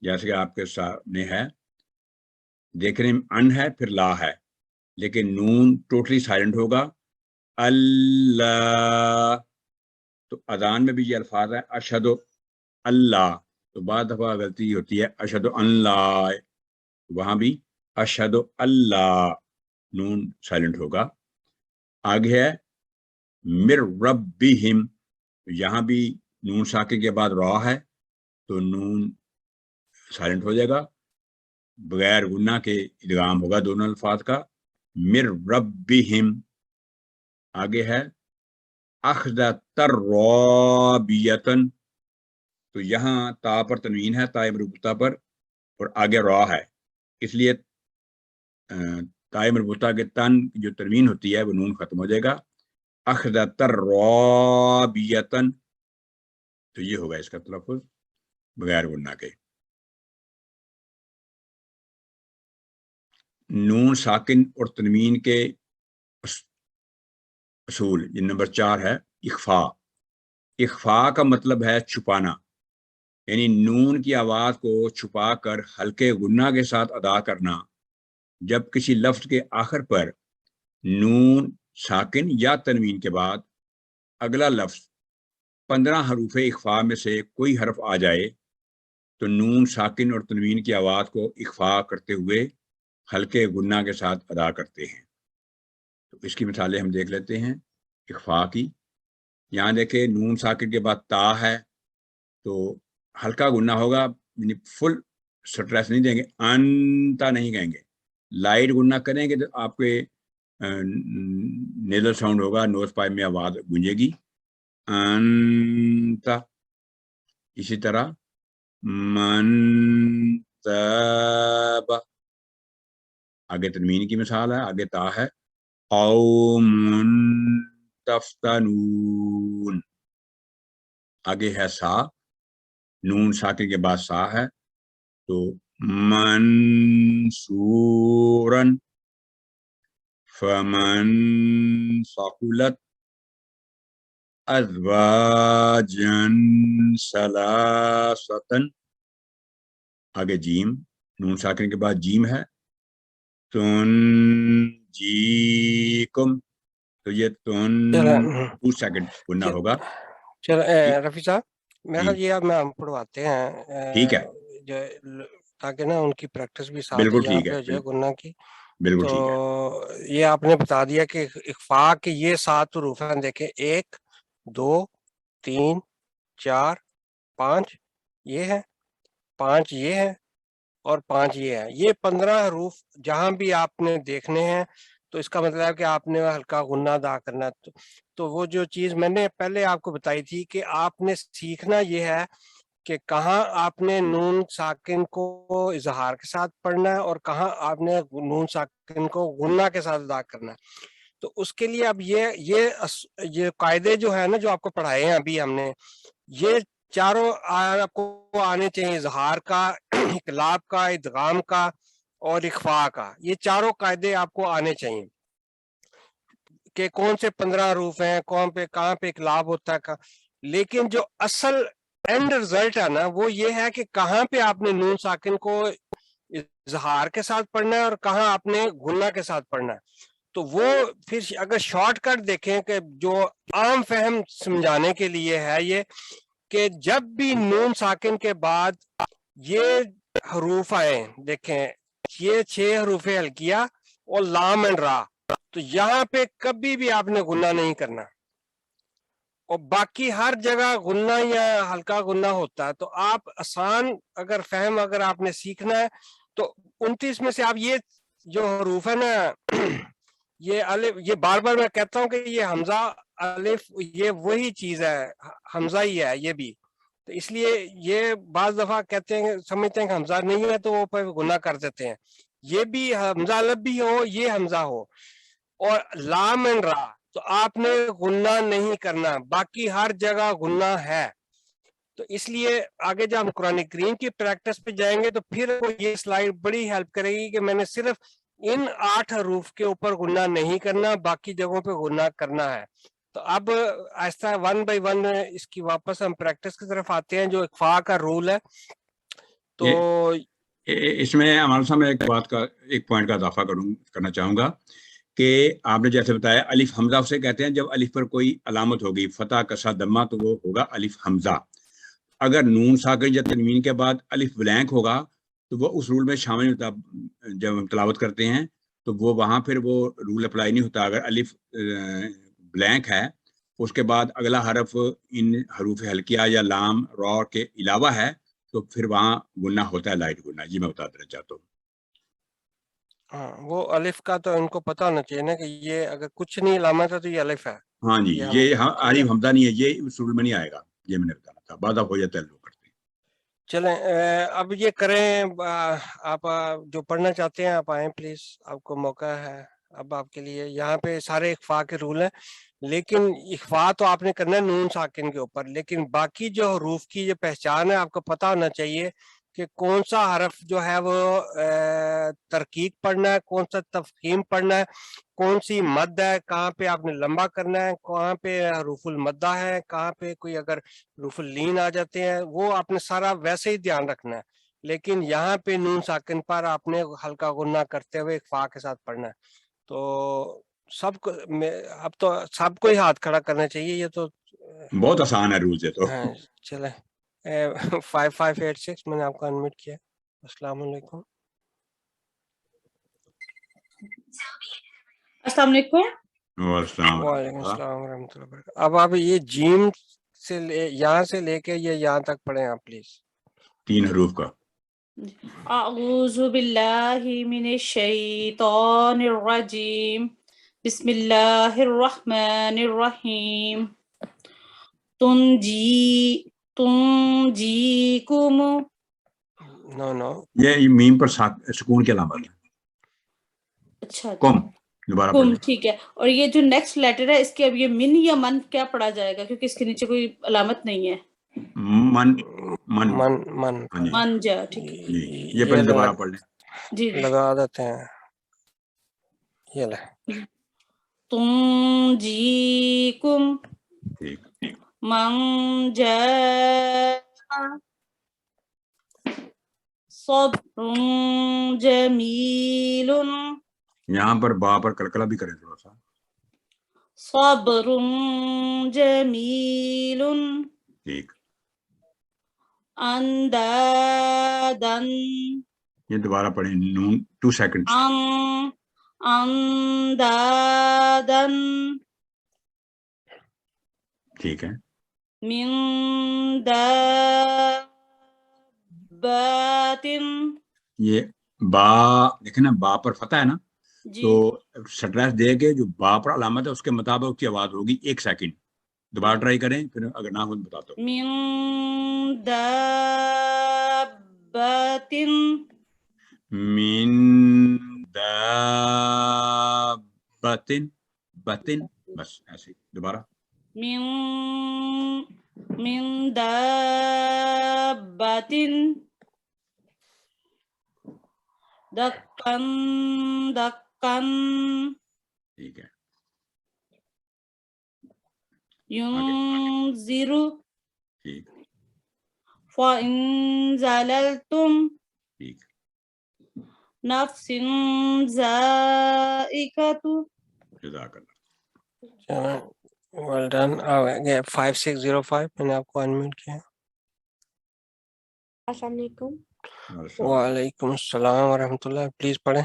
جیسے کہ آپ کے سامنے ہے، دیکھنے میں ان ہے پھر لا ہے، لیکن نون ٹوٹلی سائلنٹ ہوگا، اللہ. تو اذان میں بھی یہ الفاظ ہے اشہد اللہ، تو بعض دفعہ غلطی ہوتی ہے اشہد اللہ، وہاں بھی اشہد اللہ، نون سائلنٹ ہوگا. آگے ہے مر ربہم، یہاں بھی نون ساکن کے بعد را ہے تو نون سائلنٹ ہو جائے گا، بغیر غنہ کے ادغام ہوگا دونوں الفاظ کا. مر ربہم، آگے ہے اخذت الرابیتن، تو یہاں تا پر تنوین ہے، تا مربوطہ پر، اور آگے را ہے، اس لیے تا مربوطہ کے تن جو تنوین ہوتی ہے وہ نون ختم ہو جائے گا. اخذت الرابیتن، تو یہ ہوگا اس کا تلفظ بغیر غنہ کے. نون ساکن اور تنوین کے اصول، یہ نمبر 4 ہے اخفا. اخفا کا مطلب ہے چھپانا، یعنی نون کی آواز کو چھپا کر ہلکے غنہ کے ساتھ ادا کرنا. جب کسی لفظ کے آخر پر نون ساکن یا تنوین کے بعد اگلا لفظ 15 حروف اخفا میں سے کوئی حرف آ جائے تو نون ساکن اور تنوین کی آواز کو اخفا کرتے ہوئے ہلکے غنہ کے ساتھ ادا کرتے ہیں. تو اس کی مثالیں ہم دیکھ لیتے ہیں اخفا کی. یہاں دیکھیں نون ساکن کے بعد تا ہے تو ہلکا غنہ ہوگا، یعنی فل سٹریس نہیں دیں گے، انتا نہیں کہیں گے. لائٹ غنہ کریں گے تو آپ کے نیزل ساؤنڈ ہوگا، نوز پائپ میں آواز گونجے گی انتا. اسی طرح من تاب، آگے تنوین کی مثال ہے، آگے تا ہے قوم تفتنون، آگے ہے سا، نون ساکن کے بعد سا ہے تو منصورن فمن ثقلت ازواجن ثلاثتن، آگے جیم، نون ساکن کے بعد جیم ہے تنجیکم، تو یہ تن 2 سیکنڈ گننا ہوگا. چلو رفیع صاحب، میرا خیال یہ اب میں ہم پڑھواتے ہیں ٹھیک ہے، جو تاکہ نا ان کی پریکٹس بھی ساتھ بالکل یہاں ٹھیک پہ ہے، ہو جائے گناہ کی. بالکل تو ٹھیک ہے. یہ آپ نے بتا دیا کہ اخفا کے یہ 7 حروف ہیں، دیکھیں 1 2 3 4 5 یہ ہے، 5 یہ ہے، اور 5 یہ ہے. یہ 15 حروف جہاں بھی آپ نے دیکھنے ہیں تو اس کا مطلب ہے کہ آپ نے ہلکا غنہ ادا کرنا. تو وہ جو چیز میں نے پہلے آپ کو بتائی تھی کہ آپ نے سیکھنا یہ ہے کہ کہاں آپ نے نون ساکن کو اظہار کے ساتھ پڑھنا ہے اور کہاں آپ نے نون ساکن کو غنہ کے ساتھ ادا کرنا ہے. تو اس کے لیے اب یہ قاعدے جو ہے نا جو آپ کو پڑھائے ہیں ابھی ہم نے، یہ چاروں آپ کو آنے چاہیے، اظہار کا، اقلاب کا، ادغام کا اور اخفاء کا. یہ چاروں قاعدے آپ کو آنے چاہیے کہ کون سے 15 حروف ہیں، کون پہ کہاں پہ اقلاب ہوتا ہے. لیکن جو اصل اینڈ رزلٹ ہے نا وہ یہ ہے کہ کہاں پہ آپ نے نون ساکن کو اظہار کے ساتھ پڑھنا ہے اور کہاں آپ نے غنہ کے ساتھ پڑھنا ہے. تو وہ پھر اگر شارٹ کٹ دیکھیں کہ جو عام فہم سمجھانے کے لیے ہے یہ کہ جب بھی نون ساکن کے بعد یہ حروف آئے، دیکھیں یہ 6 حروف ہلکیہ اور لام اینڈ را، تو یہاں پہ کبھی بھی آپ نے غنہ نہیں کرنا، اور باقی ہر جگہ غنہ یا ہلکا غنہ ہوتا ہے. تو آپ آسان اگر فہم اگر آپ نے سیکھنا ہے تو 29 میں سے آپ یہ جو حروف ہے نا، یہ الف، یہ بار بار میں کہتا ہوں کہ یہ حمزہ الف یہ وہی چیز ہے، حمزہ ہی ہے یہ بھی. تو اس لیے یہ بعض دفعہ کہتے ہیں سمجھتے ہیں کہ حمزہ نہیں ہے تو وہ پہ گناہ کر دیتے ہیں. یہ بھی حمزہ الف بھی ہو، یہ حمزہ ہو، اور لام اینڈ را، تو آپ نے غنہ نہیں کرنا، باقی ہر جگہ غنہ ہے. تو اس لیے آگے جب ہم قرآن کریم کی پریکٹس پہ جائیں گے تو پھر یہ سلائیڈ بڑی ہیلپ کرے گی کہ میں نے صرف ان 8 حروف کے اوپر غنہ نہیں کرنا، باقی جگہوں پہ غنہ کرنا ہے. تو اب آہستہ 1 بائی 1 اس کی واپس ہم پریکٹس کی طرف آتے ہیں جو اخفاء کا رول ہے. تو اس میں ہمارے سامنے ایک پوائنٹ کا اضافہ کرنا چاہوں گا کہ آپ نے جیسے بتایا الف حمزہ اسے کہتے ہیں جب الف پر کوئی علامت ہوگی، فتح کسرہ ضمہ، تو وہ ہوگا الف حمزہ. اگر نون ساکن یا تنوین کے بعد الف بلینک ہوگا تو وہ اس رول میں شامل ہوتا. جب ہم تلاوت کرتے ہیں تو وہ وہاں پھر وہ رول اپلائی نہیں ہوتا. اگر الف بلینک ہے اس کے بعد اگلا حرف ان حروف ہلکیہ یا لام را کے علاوہ ہے تو پھر وہاں گننا ہوتا ہے لائٹ گننا. جی میں بتا دینا چاہتا ہوں. ہاں وہ الف کا تو ان کو پتا ہونا چاہیے نا کہ یہ اگر کچھ نہیں علامت ہے تو یہ الف ہے. ہاں جی یہ یہ ٹھیک ہے. عارف حمزہ نہیں ہے, یہ اصول میں نہیں آئے گا, یہ میں نے بتانا تھا. بعد ہو جاتا ہے لوگ کرتے ہیں. چلیں اب یہ کریں, آپ جو پڑھنا چاہتے ہیں آپ آئیں پلیز, آپ کو موقع ہے اب آپ کے لیے. یہاں پہ سارے اخفاء کے رول ہیں, لیکن اخفاء تو آپ نے کرنا ہے نون ساکن کے اوپر, لیکن باقی جو حروف کی جو پہچان ہے آپ کو پتا ہونا چاہیے کہ کون سا حرف جو ہے وہ ترکیب پڑھنا ہے, کون سا تفخیم پڑھنا ہے, کون سی مد ہے, کہاں پہ آپ نے لمبا کرنا ہے, کہاں پہ حروف المدہ ہے, کہاں پہ کوئی اگر حروف اللین آ جاتے ہیں, وہ آپ نے سارا ویسے ہی دھیان رکھنا ہے. لیکن یہاں پہ نون ساکن پر آپ نے ہلکا غنہ کرتے ہوئے اخفاء کے ساتھ پڑھنا ہے. تو سب کو اب تو سب کو ہی ہاتھ کھڑا کرنا چاہیے, یہ تو بہت آسان ہے روز ہے تو. ہاں چلیں 5586 میں نے آپ کو انمیٹ کیا. السلام علیکم. السلام علیکم. وعلیکم السلام ورحمۃ اللہ وبرکاتہ. اب آپ یہ جیم سے یہاں سے لے کے یہ یہاں تک پڑھیں آپ پلیز. 3 حروف کا. اعوذ باللہ من الشیطان الرجیم. بسم اللہ الرحمن الرحیم. تنجیکم. نو یہ میم پر سکون کی علامت ہے. اچھا کم دوبارہ پڑھ کم لیں. ٹھیک ہے. اور یہ جو نیکسٹ لیٹر ہے اس کے اب یہ من یا من کیا پڑھا جائے گا, کیونکہ اس کے نیچے کوئی علامت نہیں ہے. من من من من ہاں جی من جا ٹھیک ہے. جی یہ پہلے دوبارہ پڑھ لیں. جی لگا دیتے ہیں. یہ لے تنجیکم ٹھیک. من جاء صبر جمیل. یہاں پر با پر کلکلا بھی کریں تھوڑا سا. صبر جمیل. ٹھیک. اندادن. یہ دوبارہ پڑھیں نون 2 سیکنڈ. اندادن ٹھیک ہے. من دابات. یہ با دیکھیں نا, با پر فتح ہے نا, جی تو سٹریس دے کے جو با پر علامت ہے اس کے مطابق اس کی آواز ہوگی. 1 سیکنڈ دوبارہ ٹرائی کریں, پھر اگر نہ ہو بتاتا ہوں. من دابات. من دابتن بتن, بس ایسے دوبارہ. من دابات. دکن دکن. ٹھیک ہے. ينذر. ٹھیک. فإن زللتم ٹھیک. نفس ذائقة. جزاک اللہ. Well done. 5605 میں نے آپ کو انمیوٹ کیا. السلام علیکم. وعلیکم السلام ورحمۃ اللہ. پلیز پڑھیں.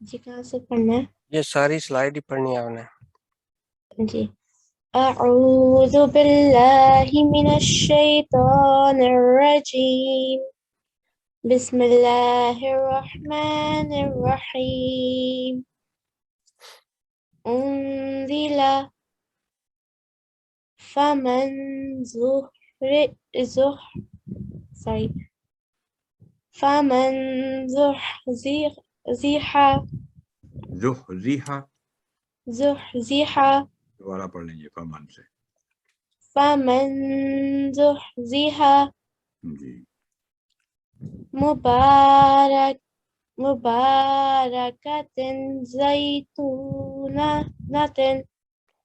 جی کہاں سے پڑھنا ہے؟ یہ ساری سلائڈ ہی پڑھنی ہے آپ نے. جی. اعوذ باللہ من الشیطان الرجیم. بسم اللہ الرحمن الرحیم. انزل فمن فمن زحزح زحزح دوبارہ پڑھ لیں. یہ فمن سے. فمن زحزح جی. مبارکۃ زیتونۃ.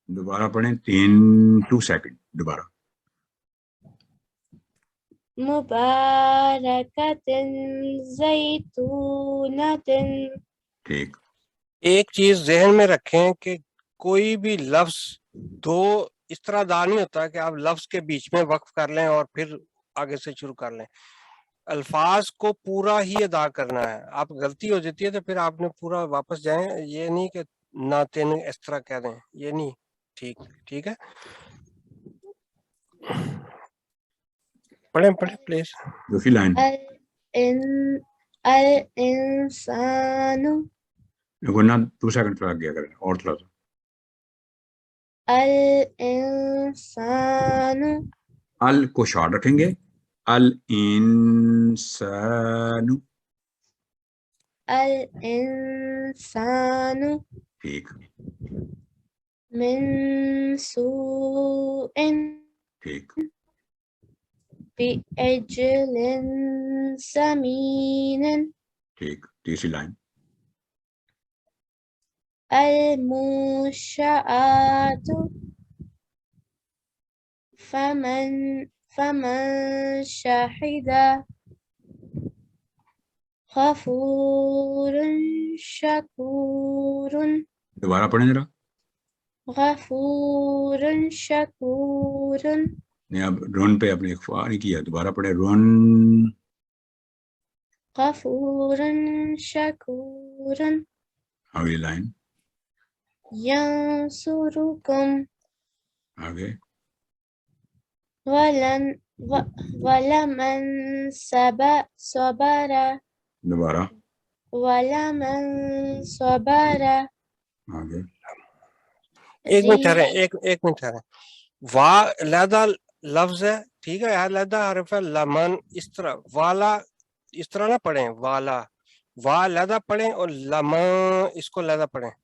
دوبارہ پڑھیں 2 سیکنڈ دوبارہ. مبارکۃ زیتونۃ. ٹھیک. ایک چیز ذہن میں رکھیں کہ کوئی بھی لفظ دو اس طرح ادا نہیں ہوتا کہ آپ لفظ کے بیچ میں وقف کر لیں اور پھر آگے سے شروع کر لیں. الفاظ کو پورا ہی ادا کرنا ہے. آپ غلطی ہو جاتی ہے تو پھر آپ نے پورا واپس جائیں. یہ نہیں کہ نہ تین اس طرح کہہ دیں, یہ نہیں ٹھیک. ٹھیک ہے, پڑھیں پلیز. دوسری لائن الانسان ورنہ 2 سیکنڈ تھوڑا گیا کریں اور تھوڑا سا. الانسان ال کو شارٹ رکھیں گے. الانسان. الانسان ٹھیک من سوء ٹھیک. بأجل سمين ٹھیک. تیسری لائن المنشآت فمن شهد غفور شكور دوبارہ پڑھیں ذرا. غفور شكور نہیں اب رون پہ اپنے اخفا نہیں کیا. دوبارہ پڑھیں. رون. غفور شكور اگلی لائن ينصركم آگے. ولمن صبر دوبارہ ولمن صبر آگے. ایک منٹ ٹھہریں. ایک منٹ ٹھہریں. وا علیحدہ لفظ ہے, ٹھیک ہے, علیحدہ حرف ہے. لمن اس طرح, والا اس طرح نہ پڑھیں. والا وا علیحدہ پڑھیں اور لمن اس کو علیحدہ پڑھیں.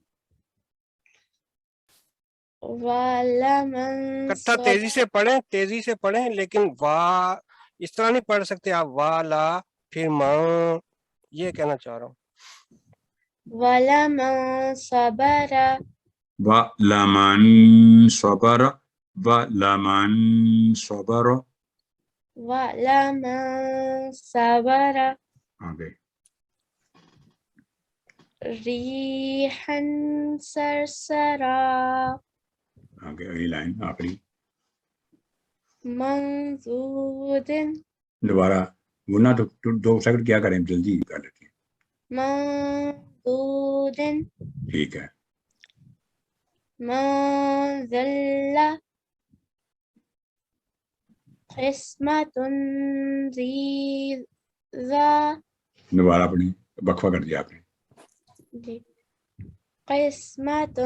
ولمن کٹھا تیزی سے پڑھیں لیکن وا اس طرح نہیں پڑھ سکتے آپ. والا پھر من, یہ کہنا چاہ رہا ہوں. ولمن صبر وَلَمَنْ صَبَرَ وَلَمَنْ صَبَرَ ولمن صبر آگے. ريحا صرصرا آگے اگلی لائن آخری. منضود دوبارہ ورنہ تو 2 سیکنڈ کیا کریں, جلدی کر لیتے ہیں. منضود ٹھیک ہے. منزل قسمة ضيزى دوبارہ پڑھیں, وقفہ کر دیا آپ نے. قسمة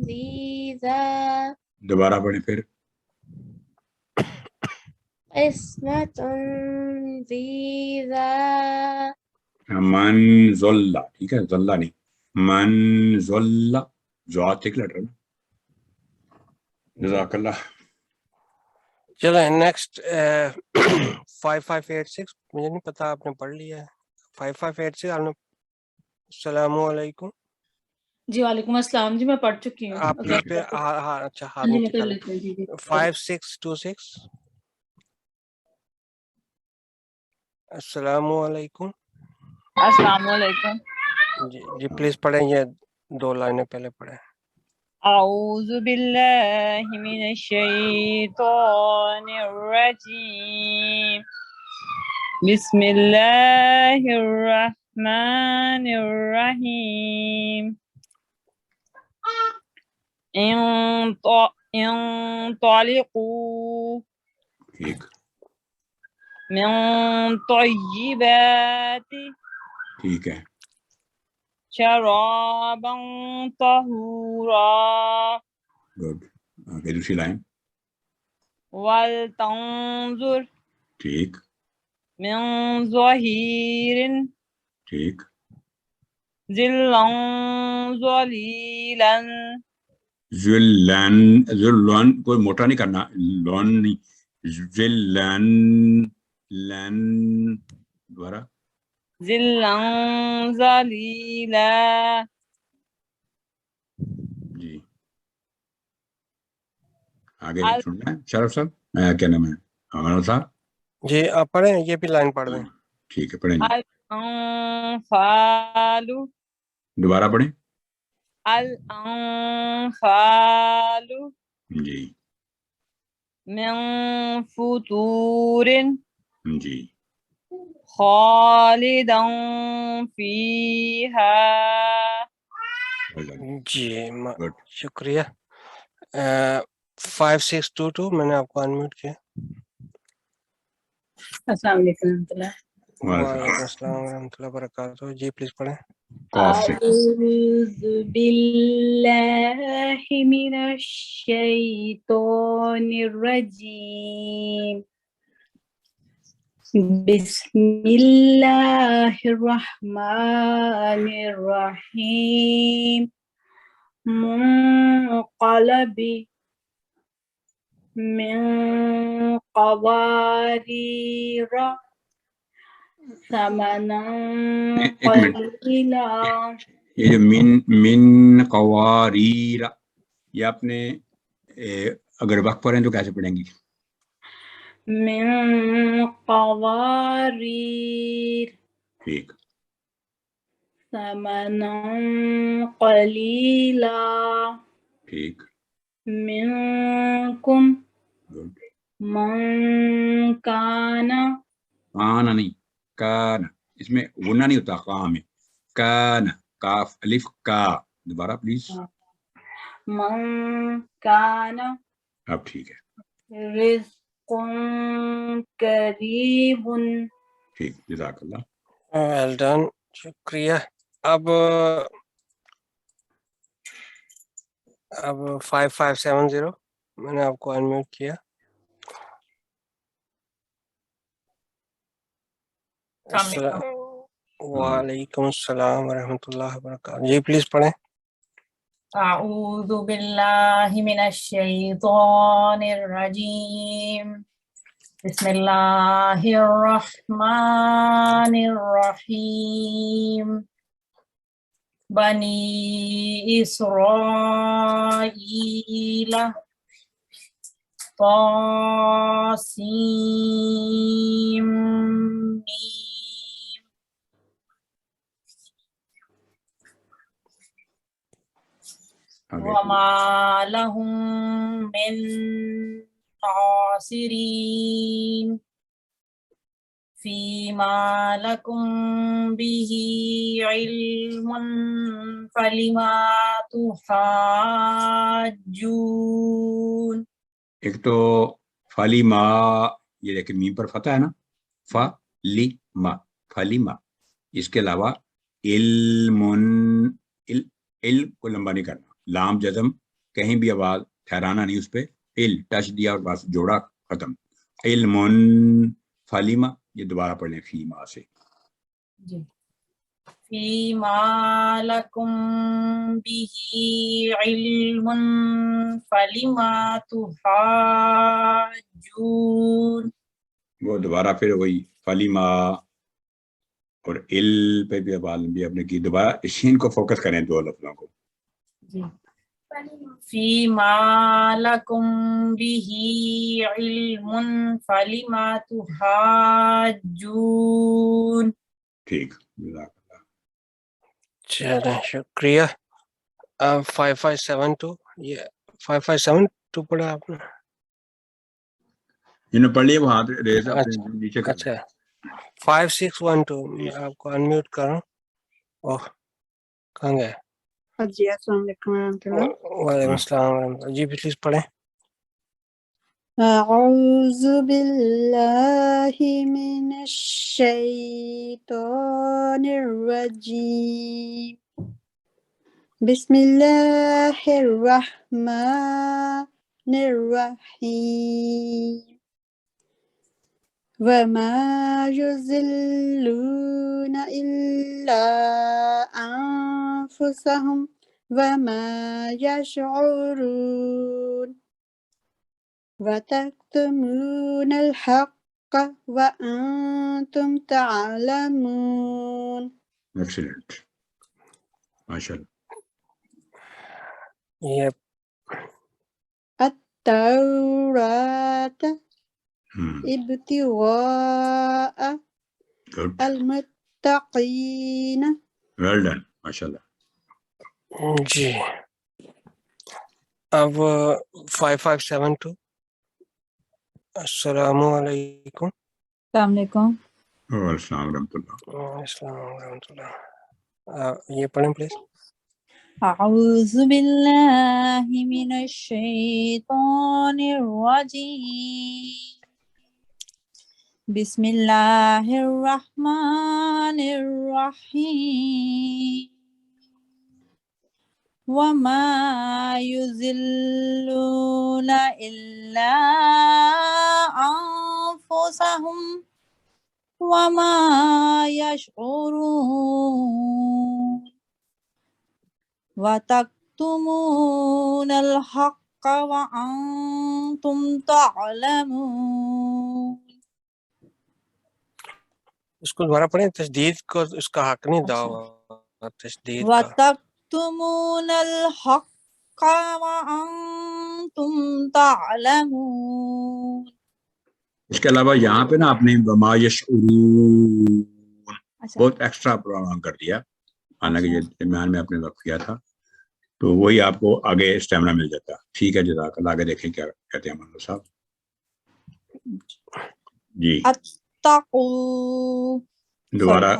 ضيزى دوبارہ پڑھیں پھر. قسمة ضيزى من ذلہ, ٹھیک ہے, ذلہ نہیں, من ذلہ, ذات ایک لیٹر نا. جزاک اللہ. چلیں نیکسٹ 5586. مجھے نہیں پتا آپ نے پڑھ لیا ہے 5586. آپ نے السلام علیکم. جی وعلیکم السلام. جی میں پڑھ چکی ہوں. آپ اگر پہ ہاں اچھا ہاتھ جی نہیں میں کر نکالا. لیتی ہوں. جی 5626. السلام علیکم. السلام علیکم. جی پلیز پڑھیں, یہ 2 لائنیں پہلے پڑھیں. اعوذ باللہ من الشیطان الرجیم. بسم اللہ الرحمن الرحیم. انطلقوا ٹھیک من طیبات ٹھیک ہے. شرابا طہورا گڈ. آگے دوسری لائن. ولتنظر ٹھیک من ظہیر ٹھیک. ذلا ذلیلا. ذلن, ذلن کوئی موٹا نہیں کرنا, لون نہیں, ذلن لن. دوبارہ. ذلا ذلیلا. جی آگے سننا ہے شرف صاحب. کیا نام ہے ہمارا صاحب؟ جی آپ پڑھیں, یہ بھی لائن پڑھ دیں. ٹھیک ہے پڑھیں جی. الانفال دوبارہ پڑھیں. الانفال جی من فتور جی خالدا فیہا. جی گڈ. شکریہ. 5622 میں نے آپ کو انمیوٹ کیا. السلام علیکم ورحمۃ اللہ. وعلیکم السلام ورحمۃ اللہ وبرکاتہ. جی پلیز پڑھیں. قاف سے. أعوذ بالله من الشيطان الرجيم. بسم الله الرحمن الرحيم. منقلب من قوارير ثمنا ایک منٹ. قليلا. یہ جو من قواریر، یہ آپ نے اگر وقت پڑھیں تو کیسے پڑھیں گی؟ من قوارير ٹھیک. ثمنا قليلا ٹھیک. منكم گڈ. من كان کانا نہیں، کانا. اس میں غنہ نہیں ہوتا قاف میں. کانا، کاف الف کا. دوبارہ پلیز. من كان اب ٹھیک ہے. رزق قریب. ٹھیک. جزاک اللہ. Well done. شکریہ. اب 5570 میں نے آپ کو انمیوٹ کیا. وعلیکم السلام ورحمۃ اللہ وبرکاتہ. جی پلیز پڑھیں. أعوذ بالله من الشيطان الرجيم. بسم الله الرحمن الرحيم. بني إسرائيل طاسيم وما لهم من ناصرين فيما لكم به علم فلما تحاجون. ایک تو فلی ما، یہ لیکن میم پر فتح ہے نا. فلی ما، فلی ما. اس کے علاوہ علم، علم کو لمبا نہیں کرنا. لام جزم کہیں بھی آواز ٹھہرانا نہیں اس پہ. ٹچ دیا اور بس جوڑا ختم. علم فلیما. یہ دوبارہ پڑھ لیں فی ما سے. جی. فيما لكم به علم فلما تحاجون. وہ دوبارہ پھر وہی فلیما اور ال پہ بھی آواز لمبی آپ نے کی. دوبارہ شین کو فوکس کریں دو لفظوں کو. جی. فيما لكم به علم فلما تحاجون. ٹھیک. جزاک اللہ. چلیں شکریہ. 5572 یہ 5572 پڑھا آپ نے. جنہوں نے پڑھ لیے وہ ہاتھ ریز اپنے نیچے کر اچھا 5612 میں آپ کو انمیوٹ کروں. اوہ کہاں گئے؟ جی السلام علیکم ورحمۃ اللہ. وعلیکم السلام ورحمۃ اللہ. جی پلیز پڑھیں. اعوذ باللہ من الشیطان الرجیم. بسم اللہ الرحمن الرحیم. وما يضلون إلا أنفسهم وما يشعرون وتكتمون الحق وأنتم تعلمون. ایکسیلنٹ. ماشاء اللہ. یہ التوراة ابتغاء گڈ. المتقين. Well done. ماشاء اللہ. جی اب 5572. السلام علیکم. السلام علیکم. وعلیکم السلام ورحمۃ اللہ. السلام ورحمۃ اللہ. یہ پڑھیں پلیز. أعوذ بالله من الشيطان الرجيم. بسم اللہ الرحمن الرحیم وما يذلون إلا أنفسهم وما يشعرون وتكتمون الحق وأنتم تعلمون. اس کو دوبارہ پڑھیں. تشدید کو اس کا حق نہیں دا ہوا. تشدید کا وَتَكْتُمُونَ الْحَقَّ وَأَنْتُمْ تَعْلَمُونَ. اس کے علاوہ یہاں پہ نا آپ نے وما یشعرون اچھا بہت ایکسٹرا پروگرام کر دیا، حالانکہ یہ درمیان میں آپ نے وقف کیا تھا، تو وہی آپ کو آگے اسٹیمنا مل جاتا. ٹھیک ہے، جزاک اللہ. آگے دیکھیں کیا کہتے ہیں منظور صاحب. جی اتقوا دوبارہ.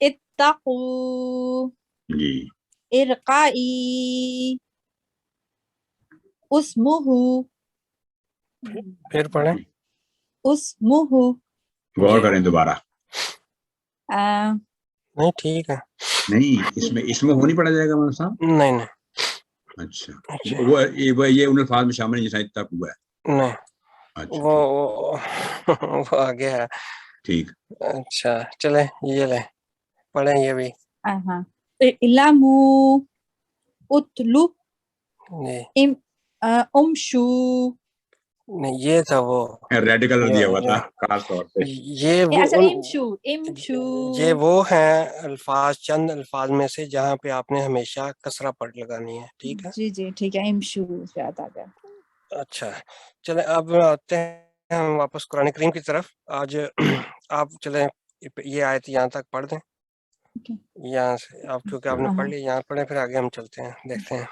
اتقوا جی ارقائی اسمہ پھر پڑھیں. اسمہ غور کریں دوبارہ. نہیں ٹھیک ہے. نہیں، اس میں ہو نہیں پڑا جائے گا منظور صاحب. نہیں نہیں اچھا، وہ یہ ان الفاظ میں شامل نہیں جیسا تک ہوا ہے. نہیں اچھا وہ آگے ہے. ٹھیک. اچھا چلیں یہ لیں پڑھیں یہ بھی. اعلموا اتلو جی امشو. نہیں یہ تھا وہ ریڈ کلر دیا ہوا تھا خاص طور پہ. یہ وہ اچھا ان- امشو امشو. یہ وہ ہیں الفاظ، چند الفاظ میں سے جہاں پہ آپ نے ہمیشہ کسرہ پڑھ لگانی ہے. ٹھیک ہے. جی جی ٹھیک ہے، امشو یاد آ گیا. اچھا چلیں اب آتے ہیں ہم واپس قرآن کریم کی طرف. آج آپ چلیں یہ آیت یہاں تک پڑھ دیں. Okay. یہاں سے آپ کیونکہ آپ نے پڑھ لی، یہاں پڑھیں پھر آگے ہم چلتے ہیں دیکھتے ہیں.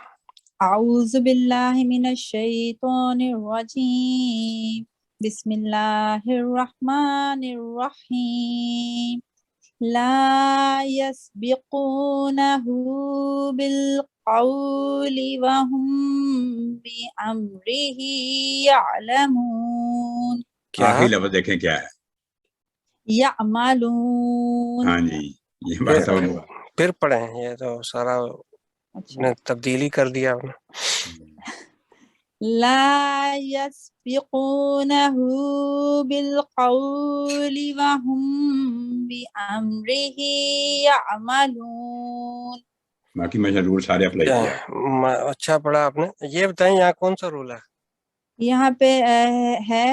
اعوذ باللہ من الشیطان الرجیم بسم اللہ الرحمن الرحیم لا يسبقونه بالقول وهم بأمره يعلمون. کیا آخری لفظ دیکھیں کیا ہے. يعملون. ہاں جی، یہ بات ہے. پھر پڑھیں. یہ تو سارا اچھا نے تبدیلی کر دیا آپ نے. لا يسبقونه بالقول وهم بأمره يعملون. باقی میں ضرور سارے اپلائی کیا. اچھا پڑھا آپ نے. یہ بتائیں یہاں کون سا رول ہے؟ یہاں پہ ہے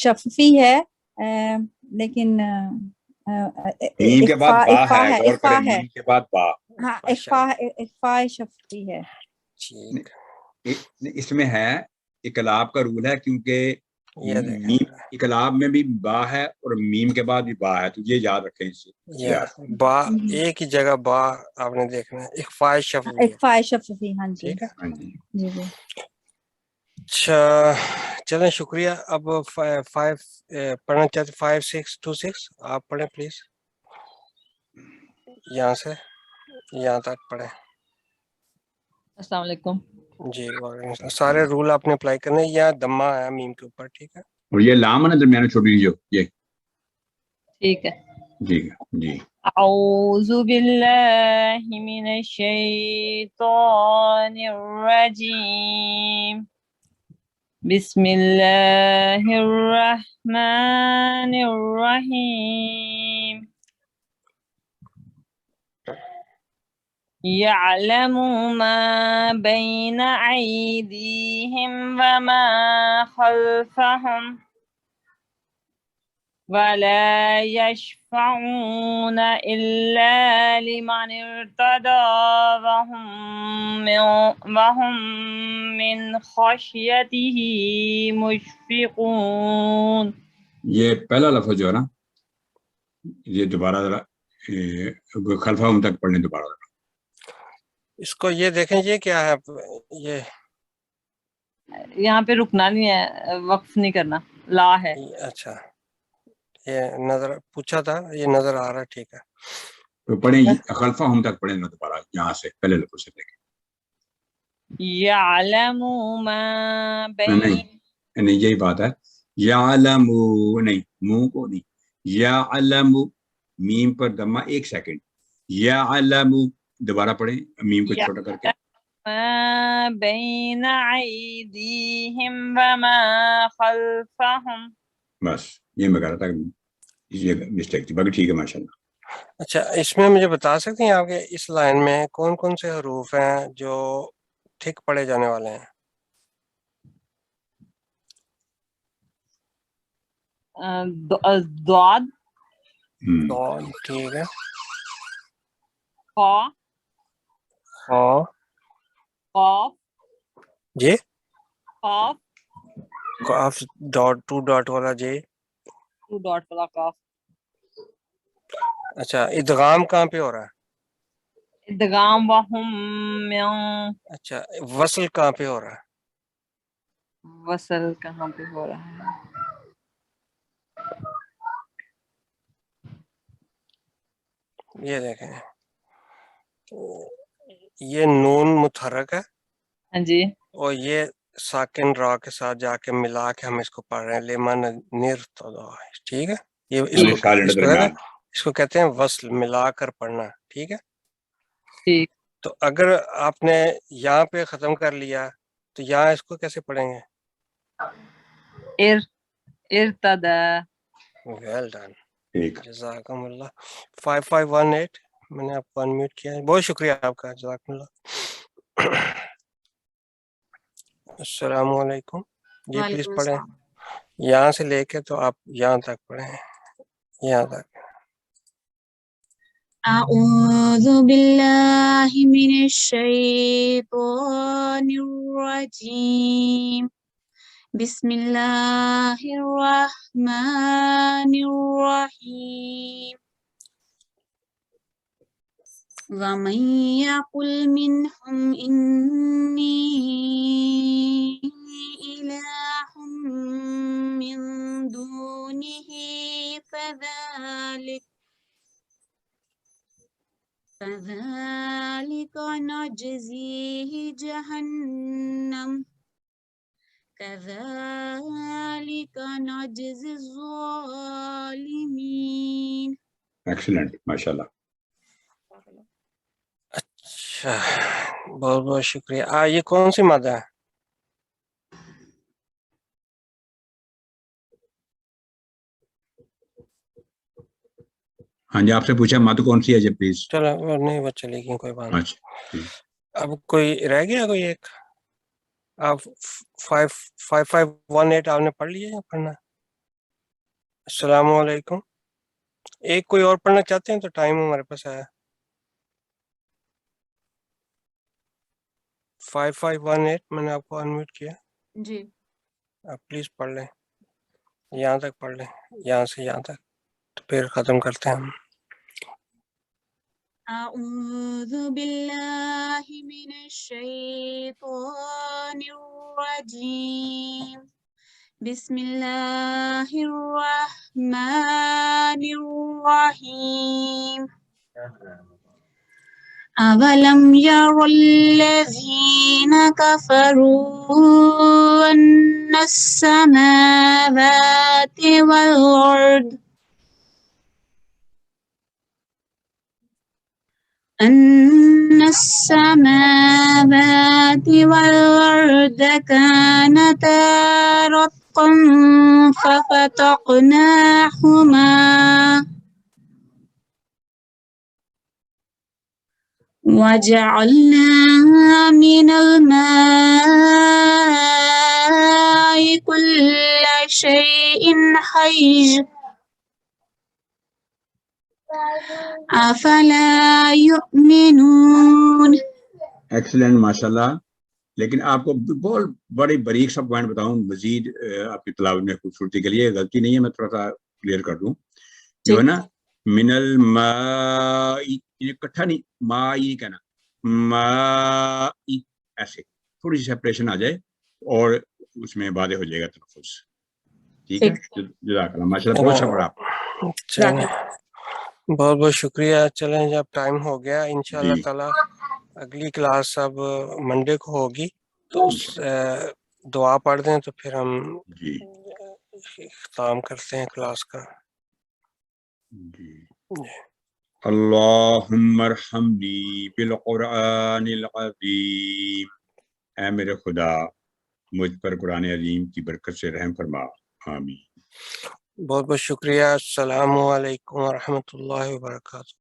شفی ہے، لیکن میم کے بعد با اخفا ہے، ہے. غور اخفا کریں، ہے. میم کے بعد با. ہاں اخفا شفی ہے. ٹھیک اس میں ہے اقلاب کا رول ہے، کیونکہ یہ دیکھیں میم اقلاب میں بھی با ہے اور میم کے بعد بھی با ہے، تو یہ یاد رکھیں. اس سے یہ با ایک ہی جگہ با آپ نے دیکھنا ہے. اخفاء شفوی ہے. اخفا شفی. ہاں جی ٹھیک ہے. ہاں جی. جی جی. اچھا چلیں شکریہ. اب 5 پڑھنا چاہتے 5626 آپ پڑھیں پلیز. یہاں سے یہاں تک پڑھیں. السلام علیکم. جی وعلیکم السلام. سارے رول آپ نے اپلائی کرنے. یہاں دمہ ہے میم کے اوپر. ٹھیک ہے. اور یہ لام ہے نا درمیان میں چھوٹی جو یہ. ٹھیک ہے. جی جی. اعوذ باللہ من الشیطان الرجیم بسم اللہ الرحمن الرحیم يعلم ما بين أيديهم وما خلفهم ولا يشفعون إلا لمن ارتضى وهم من خشيته مشفقون. یہ پہلا لفظ جو ہے نا، یہ دوبارہ ذرا خلفہ ہم تک پڑھنے دوبارہ ذرا. اس کو یہ دیکھیں یہ کیا ہے. یہ یہاں پہ رکنا نہیں ہے، وقف نہیں کرنا، لا ہے. اچھا یہ نظر پوچھا تھا، یہ نظر آ رہا ہے. ٹھیک ہے. تو پڑھیں خلفہ ہم تک پڑھیں دوبارہ یہاں سے پہلے لفظ سے دیکھیں. يعلم ما بين نہیں یعنی یہی بات ہے. یعلمو نہیں، منہ کو نہیں، یعلمو میم پر دمہ 1 سیکنڈ. یعلمو دوبارہ پڑھیں میم کو چھوٹا کر کے. ما بین ایدیہم وما خلفہم. بس یہ میں کہہ رہا تھا یہ مسٹیک تھی، باقی ٹھیک ہے ماشاء اللہ. اچھا اس میں مجھے بتا سکتے ہیں آپ کے اس لائن میں کون کون سے حروف ہیں جو ٹھیک پڑھے جانے والے ہیں؟ ضاد، ضاد ٹھیک ہے، خا، ہاں قاف، جی، قاف، کاف ڈاٹ 2 ڈاٹ والا جی. 2 ڈاٹ والا قاف. اچھا ادغام کہاں پہ ہو رہا ہے؟ ادغام وہم من. اچھا وصل کہاں پہ ہو رہا ہے؟ وصل کہاں پہ ہو رہا ہے؟ یہ دیکھیں یہ نون متحرک ہے ہاں جی. اور یہ ساکن را کے ساتھ جا کے ملا کے ہم اس کو پڑھ رہے ہیں لیمن نرتضی. ٹھیک ہے، یہ اس کو کہتے ہیں وصل، ملا کر پڑھنا. ٹھیک ہے، ٹھیک. تو اگر آپ نے یہاں پہ ختم کر لیا تو یہاں اس کو کیسے پڑھیں گے؟ ارتدى. ویل ڈن، ٹھیک. جزاکم اللہ. 5518 میں نے آپ کو انمیوٹ کیا ہے، بہت شکریہ آپ کا، جزاکم اللہ. السلام علیکم. جی پلیز پڑھیں، یہاں سے لے کے تو آپ یہاں تک پڑھیں، یہاں تک. أعوذ بالله من الشيطان الرجيم بسم الله الرحمن الرحيم ومن يقل منهم إني إله من دونه فذلك نجزيه جهنم كذلك نجزي الظالمين. ایکسلنٹ ماشاء اللہ. اچھا بہت بہت شکریہ. یہ کون سی مادہ ہے؟ ہاں جی آپ سے پوچھا مت کون سی ہے جی پلیز. چلو نہیں بس چلے گی کوئی بات نہیں. اچھا اب کوئی رہ گیا کوئی ایک؟ آپ 5518 آپ نے پڑھ لیا یا پڑھنا؟ السلام علیکم. ایک کوئی اور پڑھنا چاہتے ہیں تو ٹائم ہمارے پاس ہے. 5518 میں نے آپ کو انمیوٹ کیا، جی آپ پلیز پڑھ لیں، یہاں تک پڑھ لیں، یہاں سے یہاں تک، تو پھر ختم کرتے ہیں ہم. أعوذ بالله من الشيطان الرجيم بسم الله الرحمن الرحيم أولم ير الذين كفروا أن السماوات والأرض كانتا رتقا ففتقناهما وجعلنا من الماء كل شيء حي أفلا يؤمنون. ایکسلنٹ ماشاء اللہ. لیکن آپ کو بہت بڑی باریک سا پوائنٹ بتاؤں مزید آپ کی تلاوت میں خوبصورتی کے لیے، غلطی نہیں ہے، میں تھوڑا سا کلیئر کر دوں. جو ہے نا من الماء اکٹھا نہیں، ماء نہیں کہنا، ماء ایسے تھوڑی سی سیپریشن آ جائے اور اس میں واضح ہو جائے گا تلفظ. ٹھیک ہے، جزاک اللہ ماشاء اللہ، بہت شکریہ آپ. چلیں بہت بہت شکریہ. چلیں جب ٹائم ہو گیا انشاءاللہ تعالی اگلی کلاس اب منڈے کو ہوگی، تو دعا پڑھ دیں تو پھر ہم جی اختتام کرتے ہیں کلاس کا. جی اللہم ارحمنی بالقرآن العظیم، اے میرے خدا مجھ پر قرآن عظیم کی برکت سے رحم فرما، آمین. بہت بہت شکریہ. السلام علیکم ورحمۃ اللہ وبرکاتہ.